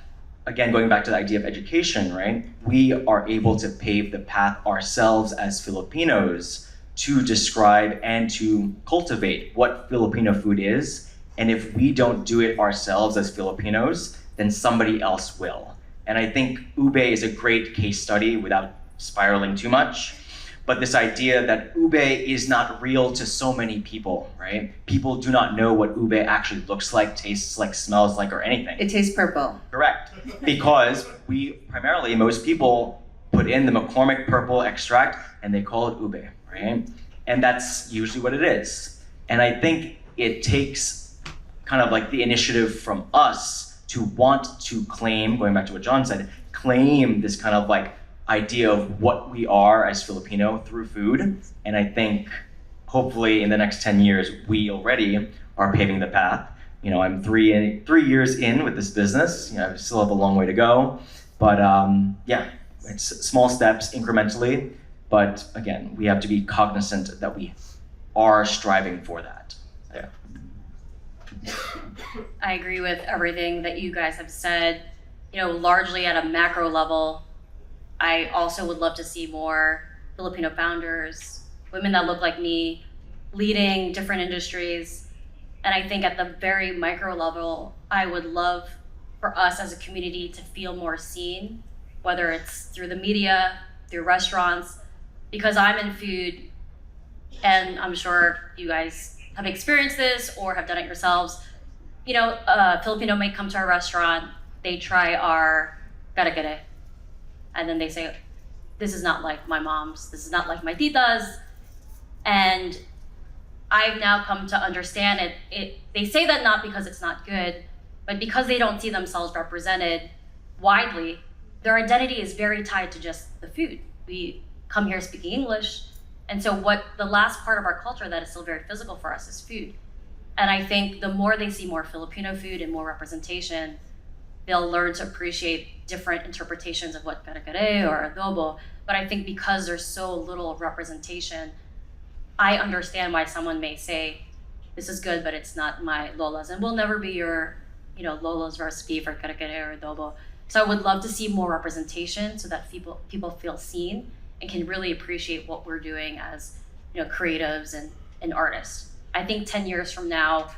again, going back to the idea of education, right? We are able to pave the path ourselves as Filipinos to describe and to cultivate what Filipino food is. And if we don't do it ourselves as Filipinos, then somebody else will. And I think ube is a great case study without spiraling too much. But this idea that ube is not real to so many people, right? People do not know what ube actually looks like, tastes like, smells like, or anything. It tastes purple. Correct. Because most people put in the McCormick purple extract and they call it ube, right? And that's usually what it is. And I think it takes kind of like the initiative from us to want to claim, going back to what John said, claim this kind of like idea of what we are as Filipino through food. And I think hopefully in the next 10 years, we already are paving the path. You know, I'm 3 years in with this business. You know, I still have a long way to go, but yeah, it's small steps incrementally. But again, we have to be cognizant that we are striving for that. Yeah. I agree with everything that you guys have said. You know, largely at a macro level, I also would love to see more Filipino founders, women that look like me, leading different industries. And I think at the very micro level, I would love for us as a community to feel more seen, whether it's through the media, through restaurants, because I'm in food, and I'm sure you guys have experienced this or have done it yourselves. You know, a Filipino may come to our restaurant, they try our kare-kare, and then they say, this is not like my mom's, this is not like my tita's. And I've now come to understand it. They say that not because it's not good, but because they don't see themselves represented widely. Their identity is very tied to just the food. We come here speaking English, and so what the last part of our culture that is still very physical for us is food. And I think the more they see more Filipino food and more representation, they'll learn to appreciate different interpretations of what kare-kare or adobo. But I think because there's so little representation, I understand why someone may say, this is good, but it's not my Lola's, and will never be your, you know, Lola's recipe for kare-kare or adobo. So I would love to see more representation so that people feel seen and can really appreciate what we're doing as, you know, creatives and artists. I think 10 years from now,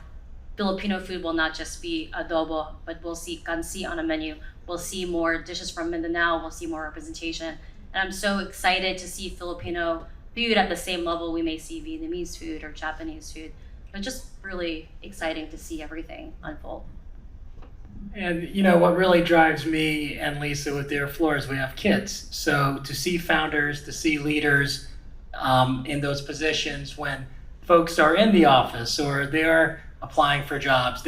Filipino food will not just be adobo, but we'll see kansi on a menu. We'll see more dishes from Mindanao. We'll see more representation. And I'm so excited to see Filipino food at the same level we may see Vietnamese food or Japanese food. It's just really exciting to see everything unfold. And you know what really drives me and Lisa with Dear Flor is we have kids. So to see founders, to see leaders in those positions when folks are in the office or they're applying for jobs,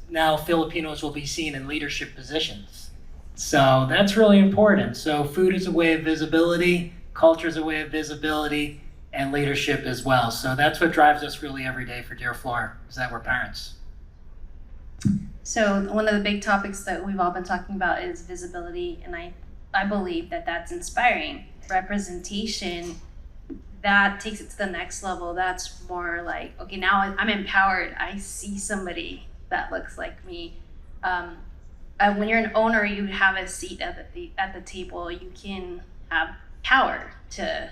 now Filipinos will be seen in leadership positions. So that's really important. So food is a way of visibility, culture is a way of visibility, and leadership as well. So that's what drives us really every day for Dear Flor, is that we're parents. So one of the big topics that we've all been talking about is visibility, and I believe that that's inspiring. Representation, that takes it to the next level. That's more like, okay, now I'm empowered. I see somebody that looks like me. When you're an owner, you have a seat at the table. You can have power to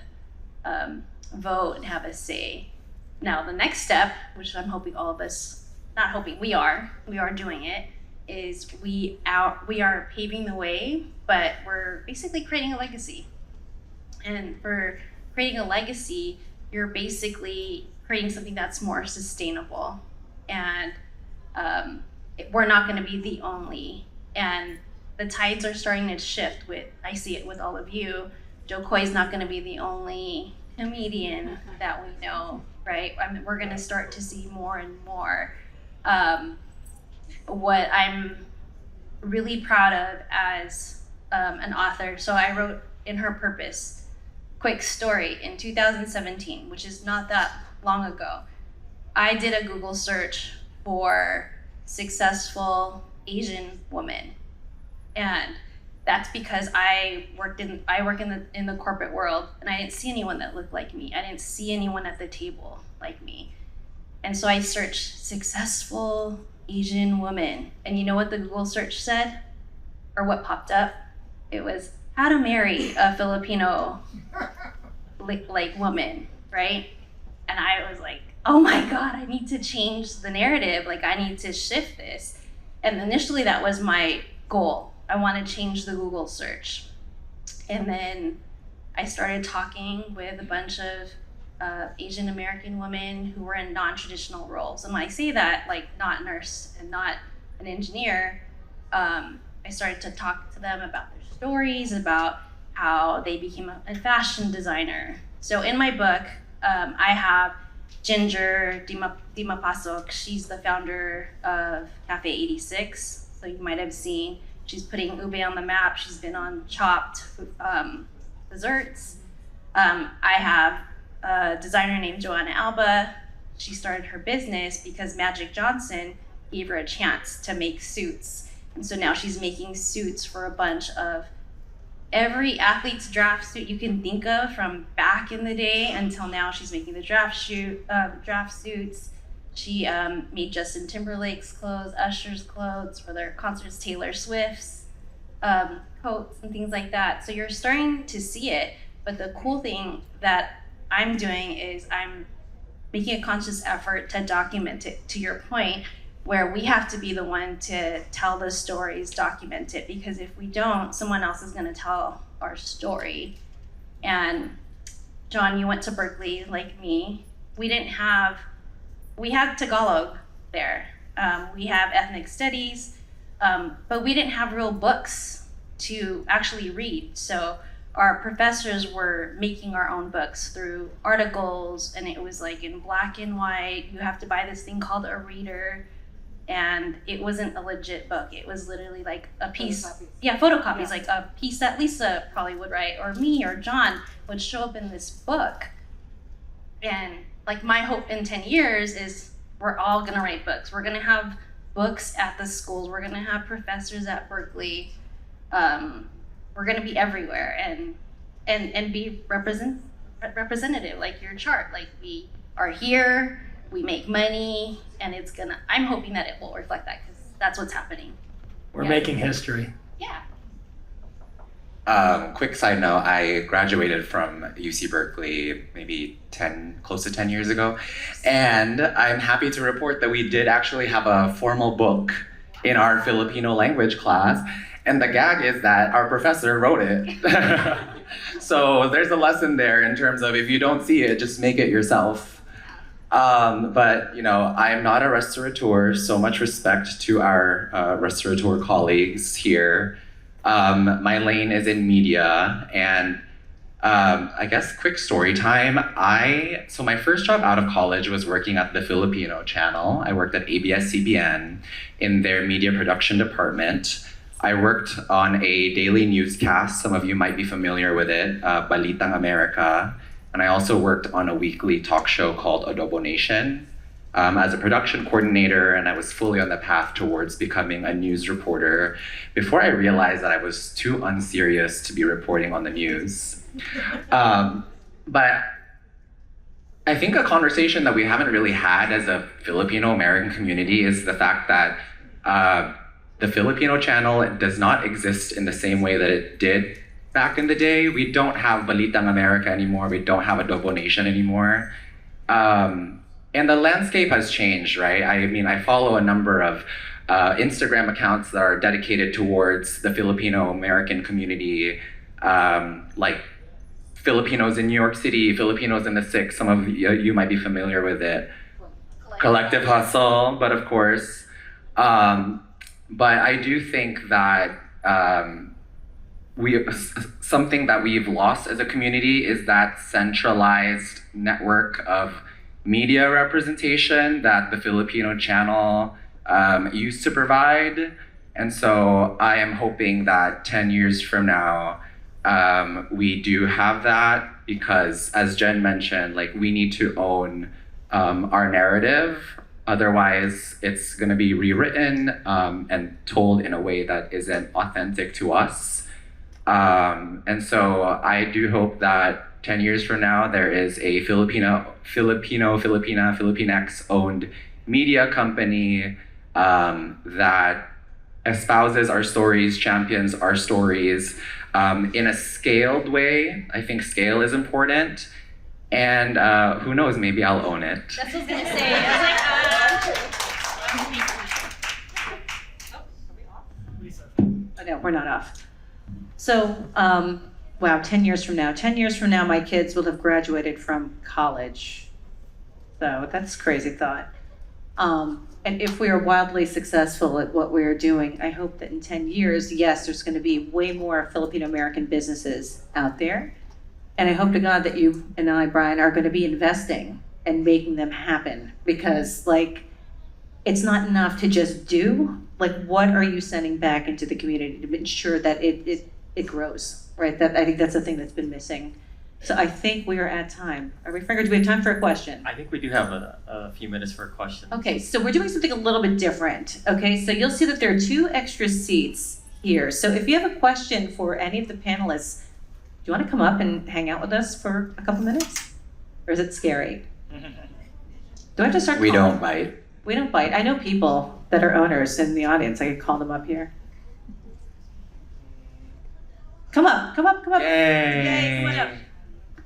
vote and have a say. Now the next step, which I'm hoping all of us, not hoping, we are doing it, is we are paving the way, but we're basically creating a legacy. And for creating a legacy, you're basically creating something that's more sustainable. And we're not going to be the only. And the tides are starting to shift I see it with all of you. Joe Coy's not going to be the only comedian that we know, right? I mean, we're going to start to see more and more. What I'm really proud of as an author, so I wrote in her purpose, quick story, in 2017, which is not that long ago. I did a Google search for successful Asian woman, and that's because I work in the corporate world, and I didn't see anyone that looked like me. I didn't see anyone at the table like me. And so I searched successful Asian woman. And you know what the Google search said? Or what popped up? It was how to marry a Filipino like woman, right? right? And I was like, oh my God, I need to change the narrative. Like, I need to shift this. And initially that was my goal. I want to change the Google search. And then I started talking with a bunch of Asian American women who were in non-traditional roles. And when I say that, like not a nurse and not an engineer, I started to talk to them about their stories, about how they became a fashion designer. So in my book, I have Ginger Dimapasok. She's the founder of Cafe 86. So you might have seen, she's putting ube on the map. She's been on Chopped desserts. I have a designer named Joanna Alba. She started her business because Magic Johnson gave her a chance to make suits. And so now she's making suits for a bunch of every athlete's draft suit you can think of from back in the day until now. She's making the draft suits. She made Justin Timberlake's clothes, Usher's clothes for their concerts, Taylor Swift's coats and things like that. So you're starting to see it. But the cool thing that I'm doing is I'm making a conscious effort to document it, to your point, where we have to be the one to tell the stories, document it, because if we don't, someone else is gonna tell our story. And John, you went to Berkeley like me. We had Tagalog there. We have ethnic studies, but we didn't have real books to actually read. So our professors were making our own books through articles, and it was like in black and white. You have to buy this thing called a reader. And it wasn't a legit book. It was literally like a piece, photocopies, like a piece that Lisa probably would write, or me or John would show up in this book. And like my hope in 10 years is we're all gonna write books. We're gonna have books at the schools. We're gonna have professors at Berkeley. We're gonna be everywhere and be representative, like your chart. Like we are here, we make money, and I'm hoping that it will reflect that, because that's what's happening. We're making history. Yeah. Quick side note, I graduated from UC Berkeley maybe close to 10 years ago. And I'm happy to report that we did actually have a formal book in our Filipino language class. And the gag is that our professor wrote it. So there's a lesson there in terms of if you don't see it, just make it yourself. But I am not a restaurateur, so much respect to our restaurateur colleagues here. My lane is in media, and I guess quick story time. So my first job out of college was working at the Filipino channel. I worked at ABS-CBN in their media production department. I worked on a daily newscast. Some of you might be familiar with it, Balitang America. And I also worked on a weekly talk show called Adobo Nation as a production coordinator, and I was fully on the path towards becoming a news reporter before I realized that I was too unserious to be reporting on the news. But I think a conversation that we haven't really had as a Filipino American community is the fact that the Filipino channel does not exist in the same way that it did back in the day. We don't have Balitang America anymore. We don't have Adobo Nation anymore. And the landscape has changed, right? I mean, I follow a number of Instagram accounts that are dedicated towards the Filipino American community, like Filipinos in New York City, Filipinos in the Six. Some of you might be familiar with it. Collective Hustle, but of course. But I do think that something that we've lost as a community is that centralized network of media representation that the Filipino channel used to provide. And so I am hoping that 10 years from now, we do have that, because as Jen mentioned, like we need to own our narrative. Otherwise, it's going to be rewritten and told in a way that isn't authentic to us. And so I do hope that 10 years from now, there is a Filipinx owned media company that espouses our stories, champions our stories in a scaled way. I think scale is important. And who knows, maybe I'll own it. That's what I was gonna say. I was like, Oh, no, we're not off. So, wow, 10 years from now. 10 years from now, my kids will have graduated from college. So that's a crazy thought. And if we are wildly successful at what we are doing, I hope that in 10 years, yes, there's going to be way more Filipino-American businesses out there. And I hope to God that you and I, Brian, are going to be investing and making them happen. Because, like, it's not enough to just do. Like, what are you sending back into the community to ensure that it grows, right? That I think that's the thing that's been missing. So I think we are at time. Are we figured? Do we have time for a question? I think we do have a few minutes for a question. Okay, so we're doing something a little bit different. Okay, so you'll see that there are 2 extra seats here. So if you have a question for any of the panelists, do you want to come up and hang out with us for a couple minutes? Or is it scary? Do I have to start We calling? don't bite. We don't bite. I know people that are owners in the audience. I could call them up here. Come up, come up, come up. Yay! Come on up.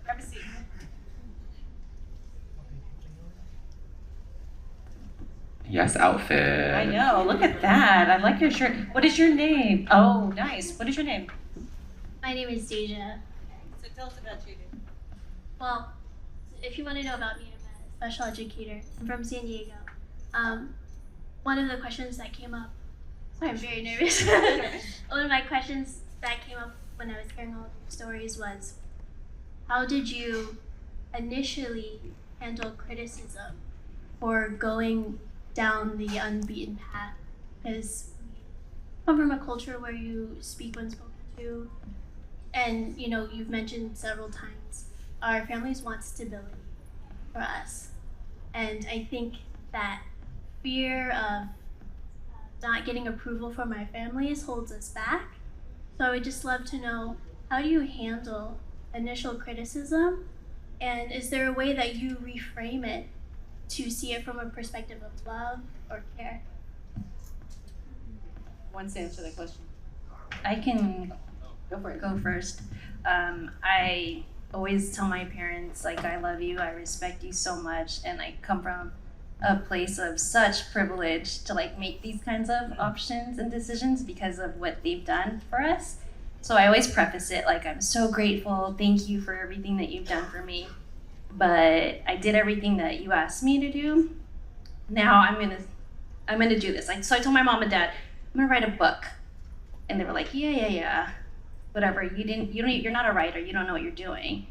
Grab a seat. Yes, outfit. I know. Look at that. I like your shirt. What is your name? Oh, nice. What is your name? My name is Deja. So tell us about you. Well, if you want to know about me, I'm a special educator. I'm from San Diego. One of the questions that came up, sorry, I'm very nervous. One of my questions that came up when I was hearing all of your stories was, how did you initially handle criticism or going down the unbeaten path? Because we come from a culture where you speak when spoken to, and you know, you've mentioned several times, our families want stability for us. And I think that fear of not getting approval from our families holds us back. So I would just love to know, how do you handle initial criticism? And is there a way that you reframe it to see it from a perspective of love or care? Who wants to answer that question? I can Go for it. go first. I always tell my parents, like, I love you, I respect you so much, and I come from a place of such privilege to like make these kinds of options and decisions because of what they've done for us. So I always preface it like, I'm so grateful, thank you for everything that you've done for me, but I did everything that you asked me to do. Now I'm gonna do this. So I told my mom and dad, I'm gonna write a book, and they were like, yeah, whatever. You're not a writer. You don't know what you're doing.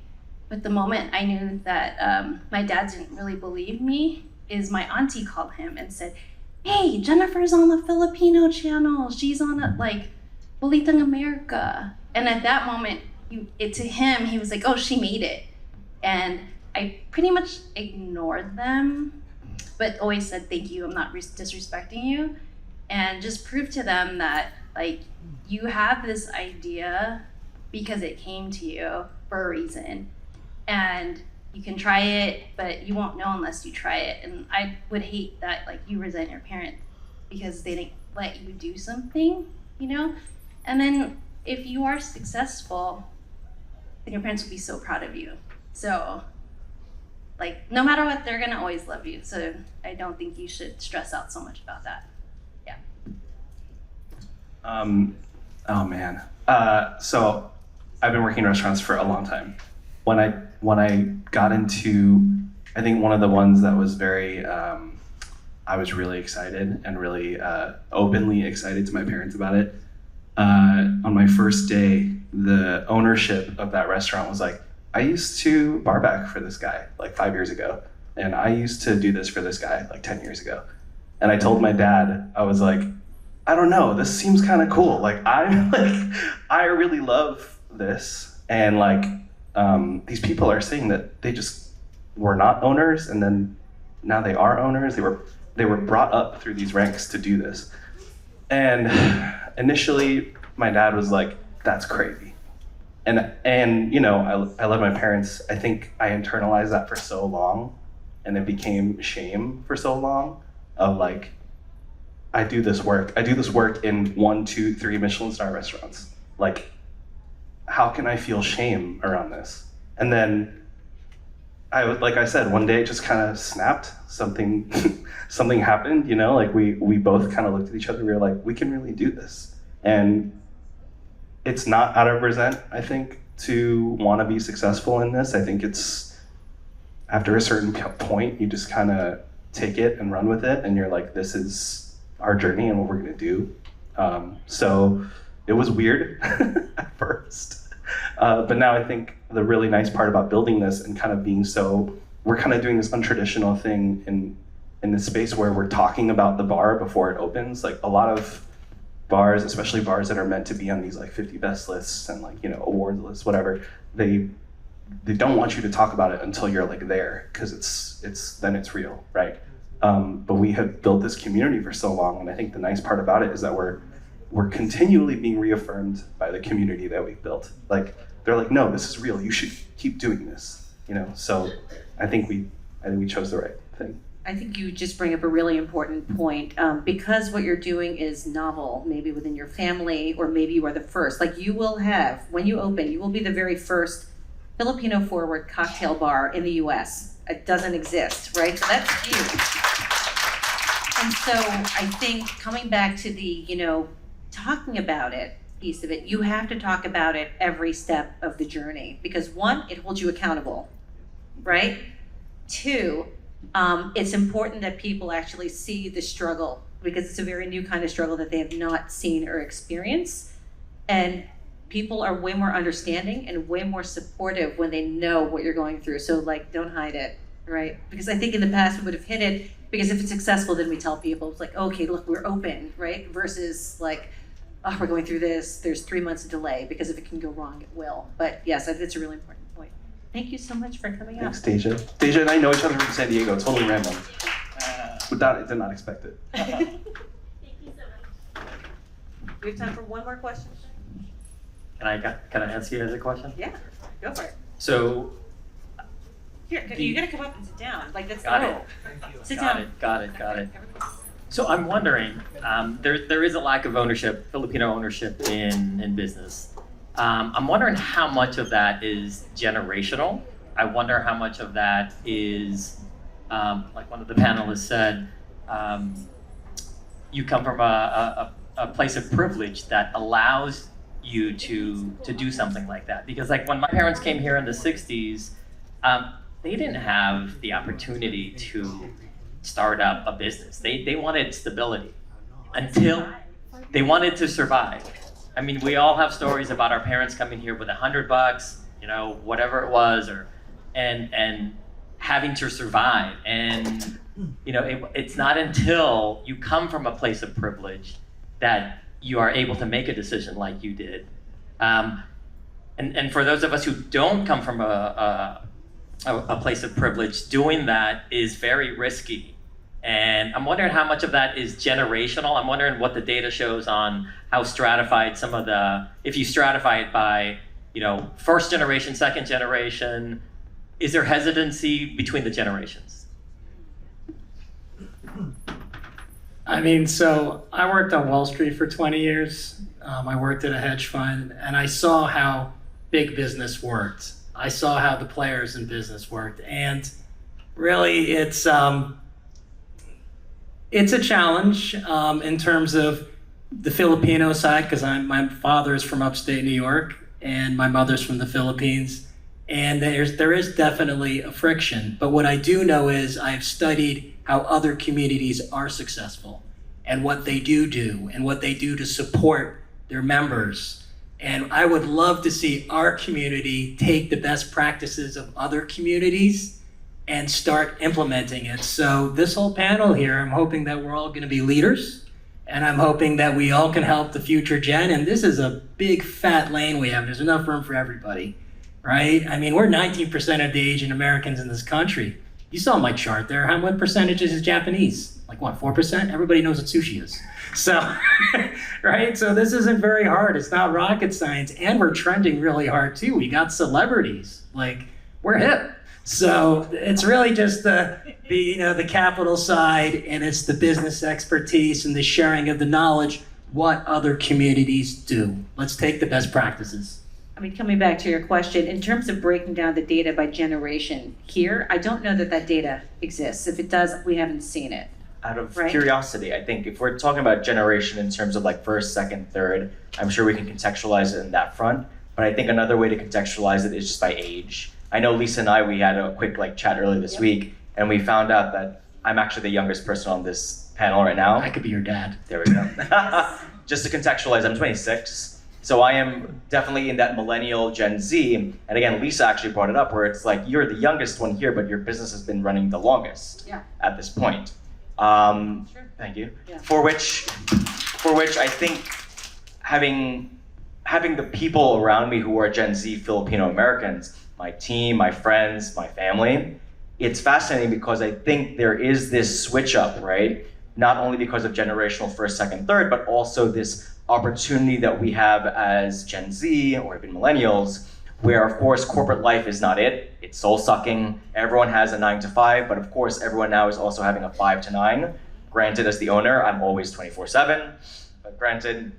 But the moment I knew that my dad didn't really believe me, is my auntie called him and said, hey, Jennifer's on the Filipino channel. She's on Balitang America. And at that moment, to him, he was like, oh, she made it. And I pretty much ignored them, but always said, thank you, I'm not disrespecting you. And just proved to them that, like, you have this idea because it came to you for a reason. And you can try it, but you won't know unless you try it. And I would hate that, like, you resent your parent because they didn't let you do something, you know? And then if you are successful, then your parents will be so proud of you. So, like, no matter what, they're gonna always love you. So I don't think you should stress out so much about that. Yeah. Oh man. So I've been working in restaurants for a long time. When I got into, I think one of the ones that was very, I was really excited and really openly excited to my parents about it. On my first day, the ownership of that restaurant was like, I used to bar back for this guy like 5 years ago. And I used to do this for this guy like 10 years ago. And I told my dad, I was like, I don't know, this seems kind of cool. Like, I really love this. And like, these people are saying that they just were not owners, and then now they are owners. They were brought up through these ranks to do this. And initially, my dad was like, "That's crazy," and you know, I love my parents. I think I internalized that for so long, and it became shame for so long. Of like, I do this work in 1, 2, 3 Michelin star restaurants. Like, how can I feel shame around this? And then like I said, one day it just kind of snapped. Something something happened, you know, like we both kind of looked at each other. We were like, we can really do this. And it's not out of resent, I think, to want to be successful in this. I think it's after a certain point, you just kind of take it and run with it. And you're like, this is our journey and what we're going to do. So it was weird at first. But now I think the really nice part about building this and kind of being we're kind of doing this untraditional thing in this space where we're talking about the bar before it opens. Like a lot of bars, especially bars that are meant to be on these like 50 best lists and like, you know, awards lists, whatever, they don't want you to talk about it until you're like there, because it's real, right? But we have built this community for so long, and I think the nice part about it is that we're continually being reaffirmed by the community that we've built. Like they're like, no, this is real. You should keep doing this, you know. So I think we chose the right thing. I think you just bring up a really important point, because what you're doing is novel, maybe within your family, or maybe you are the first. Like you will have, when you open, you will be the very first Filipino forward cocktail bar in the US. It doesn't exist, right? So that's huge. And so I think coming back to the, you know, talking about it piece of it, you have to talk about it every step of the journey, because one, it holds you accountable, right? Two, it's important that people actually see the struggle, because it's a very new kind of struggle that they have not seen or experienced. And people are way more understanding and way more supportive when they know what you're going through. So like, don't hide it, right? Because I think in the past we would have hid it, because if it's successful, then we tell people, it's like, okay, look, we're open, right? Versus like, oh, we're going through this, there's 3 months of delay, because if it can go wrong, it will. But yes, I think it's a really important point. Thank you so much for coming out. Thanks, Deja. Deja and I know each other from San Diego, totally random. I did not expect it. Thank you so much. We have time for one more question. Can I ask you guys a question? Yeah, go for it. So Here, you gotta come up and sit down. Like that's Got it. Sit got down. it. Got it. So I'm wondering, there is a lack of ownership, Filipino ownership in business. I'm wondering how much of that is generational. I wonder how much of that is, like one of the panelists said, you come from a place of privilege that allows you to do something like that. Because like when my parents came here in the 60s, they didn't have the opportunity to start up a business. They wanted stability until they wanted to survive. I mean, we all have stories about our parents coming here with $100, you know, whatever it was, and having to survive. And you know, it's not until you come from a place of privilege that you are able to make a decision like you did. And for those of us who don't come from a place of privilege, doing that is very risky. And I'm wondering how much of that is generational. I'm wondering what the data shows on how stratified if you stratify it by, you know, first generation, second generation, is there hesitancy between the generations? I mean, so I worked on Wall Street for 20 years. I worked at a hedge fund, and I saw how big business worked. I saw how the players in business worked, and really, it's a challenge in terms of the Filipino side, because my father is from upstate New York, and my mother's from the Philippines, and there is definitely a friction. But what I do know is I've studied how other communities are successful, and what they do, and what they do to support their members. And I would love to see our community take the best practices of other communities and start implementing it. So this whole panel here, I'm hoping that we're all going to be leaders, and I'm hoping that we all can help the future gen. And this is a big fat lane we have. There's enough room for everybody, right? I mean, we're 19% of the Asian Americans in this country. You saw my chart there. What percentage is Japanese? Like what, 4%? Everybody knows what sushi is. So, right? So this isn't very hard. It's not rocket science. And we're trending really hard too. We got celebrities. Like, we're hip. So it's really just the capital side, and it's the business expertise and the sharing of the knowledge, what other communities do. Let's take the best practices. I mean, coming back to your question, in terms of breaking down the data by generation here, I don't know that that data exists. If it does, we haven't seen it. Out of Right. curiosity, I think if we're talking about generation in terms of like first, second, third, I'm sure we can contextualize it in that front. But I think another way to contextualize it is just by age. I know Lisa and I, we had a quick like chat earlier this week, and we found out that I'm actually the youngest person on this panel right now. I could be your dad. There we go. Just to contextualize, I'm 26. So I am definitely in that millennial Gen Z. And again, Lisa actually brought it up where it's like, you're the youngest one here, but your business has been running the longest at this point. Thank you. Yeah. For which I think having the people around me who are Gen Z Filipino Americans, my team, my friends, my family, it's fascinating because I think there is this switch up, right? Not only because of generational first, second, third, but also this opportunity that we have as Gen Z or even millennials, where of course corporate life is not it. It's soul sucking. Everyone has a 9 to 5, but of course everyone now is also having a 5 to 9. Granted, as the owner, I'm always 24/7, but granted,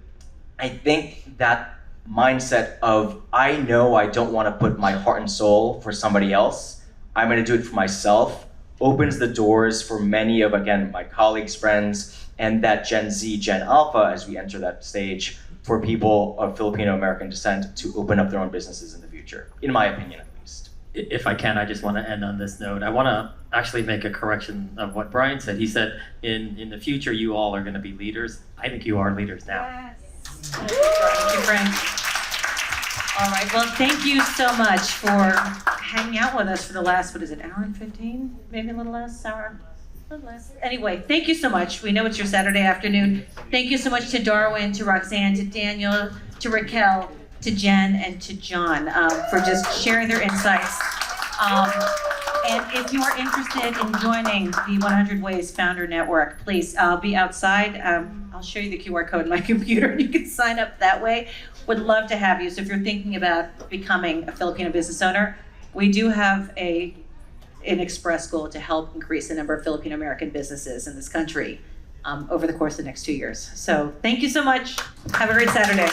I think that mindset of I know I don't want to put my heart and soul for somebody else. I'm going to do it for myself. Opens the doors for many of, again, my colleagues, friends, and that Gen Z, Gen Alpha, as we enter that stage, for people of Filipino American descent to open up their own businesses in the future, in my opinion at least. If I can, I just want to end on this note. I want to actually make a correction of what Brian said. He said, in the future, you all are going to be leaders. I think you are leaders now. Thank you, Frank. All right, well, thank you so much for hanging out with us for the last, what is it, hour and 15? Maybe a little less, hour? A little less. Anyway, thank you so much. We know it's your Saturday afternoon. Thank you so much to Darwin, to Roxanne, to Daniel, to Raquel, to Jen, and to John for just sharing their insights. And if you are interested in joining the 100 Ways Founder Network, please, I'll be outside. I'll show you the QR code in my computer. You can sign up that way. Would love to have you. So if you're thinking about becoming a Filipino business owner, we do have an express goal to help increase the number of Filipino American businesses in this country over the course of the next 2 years. So thank you so much. Have a great Saturday.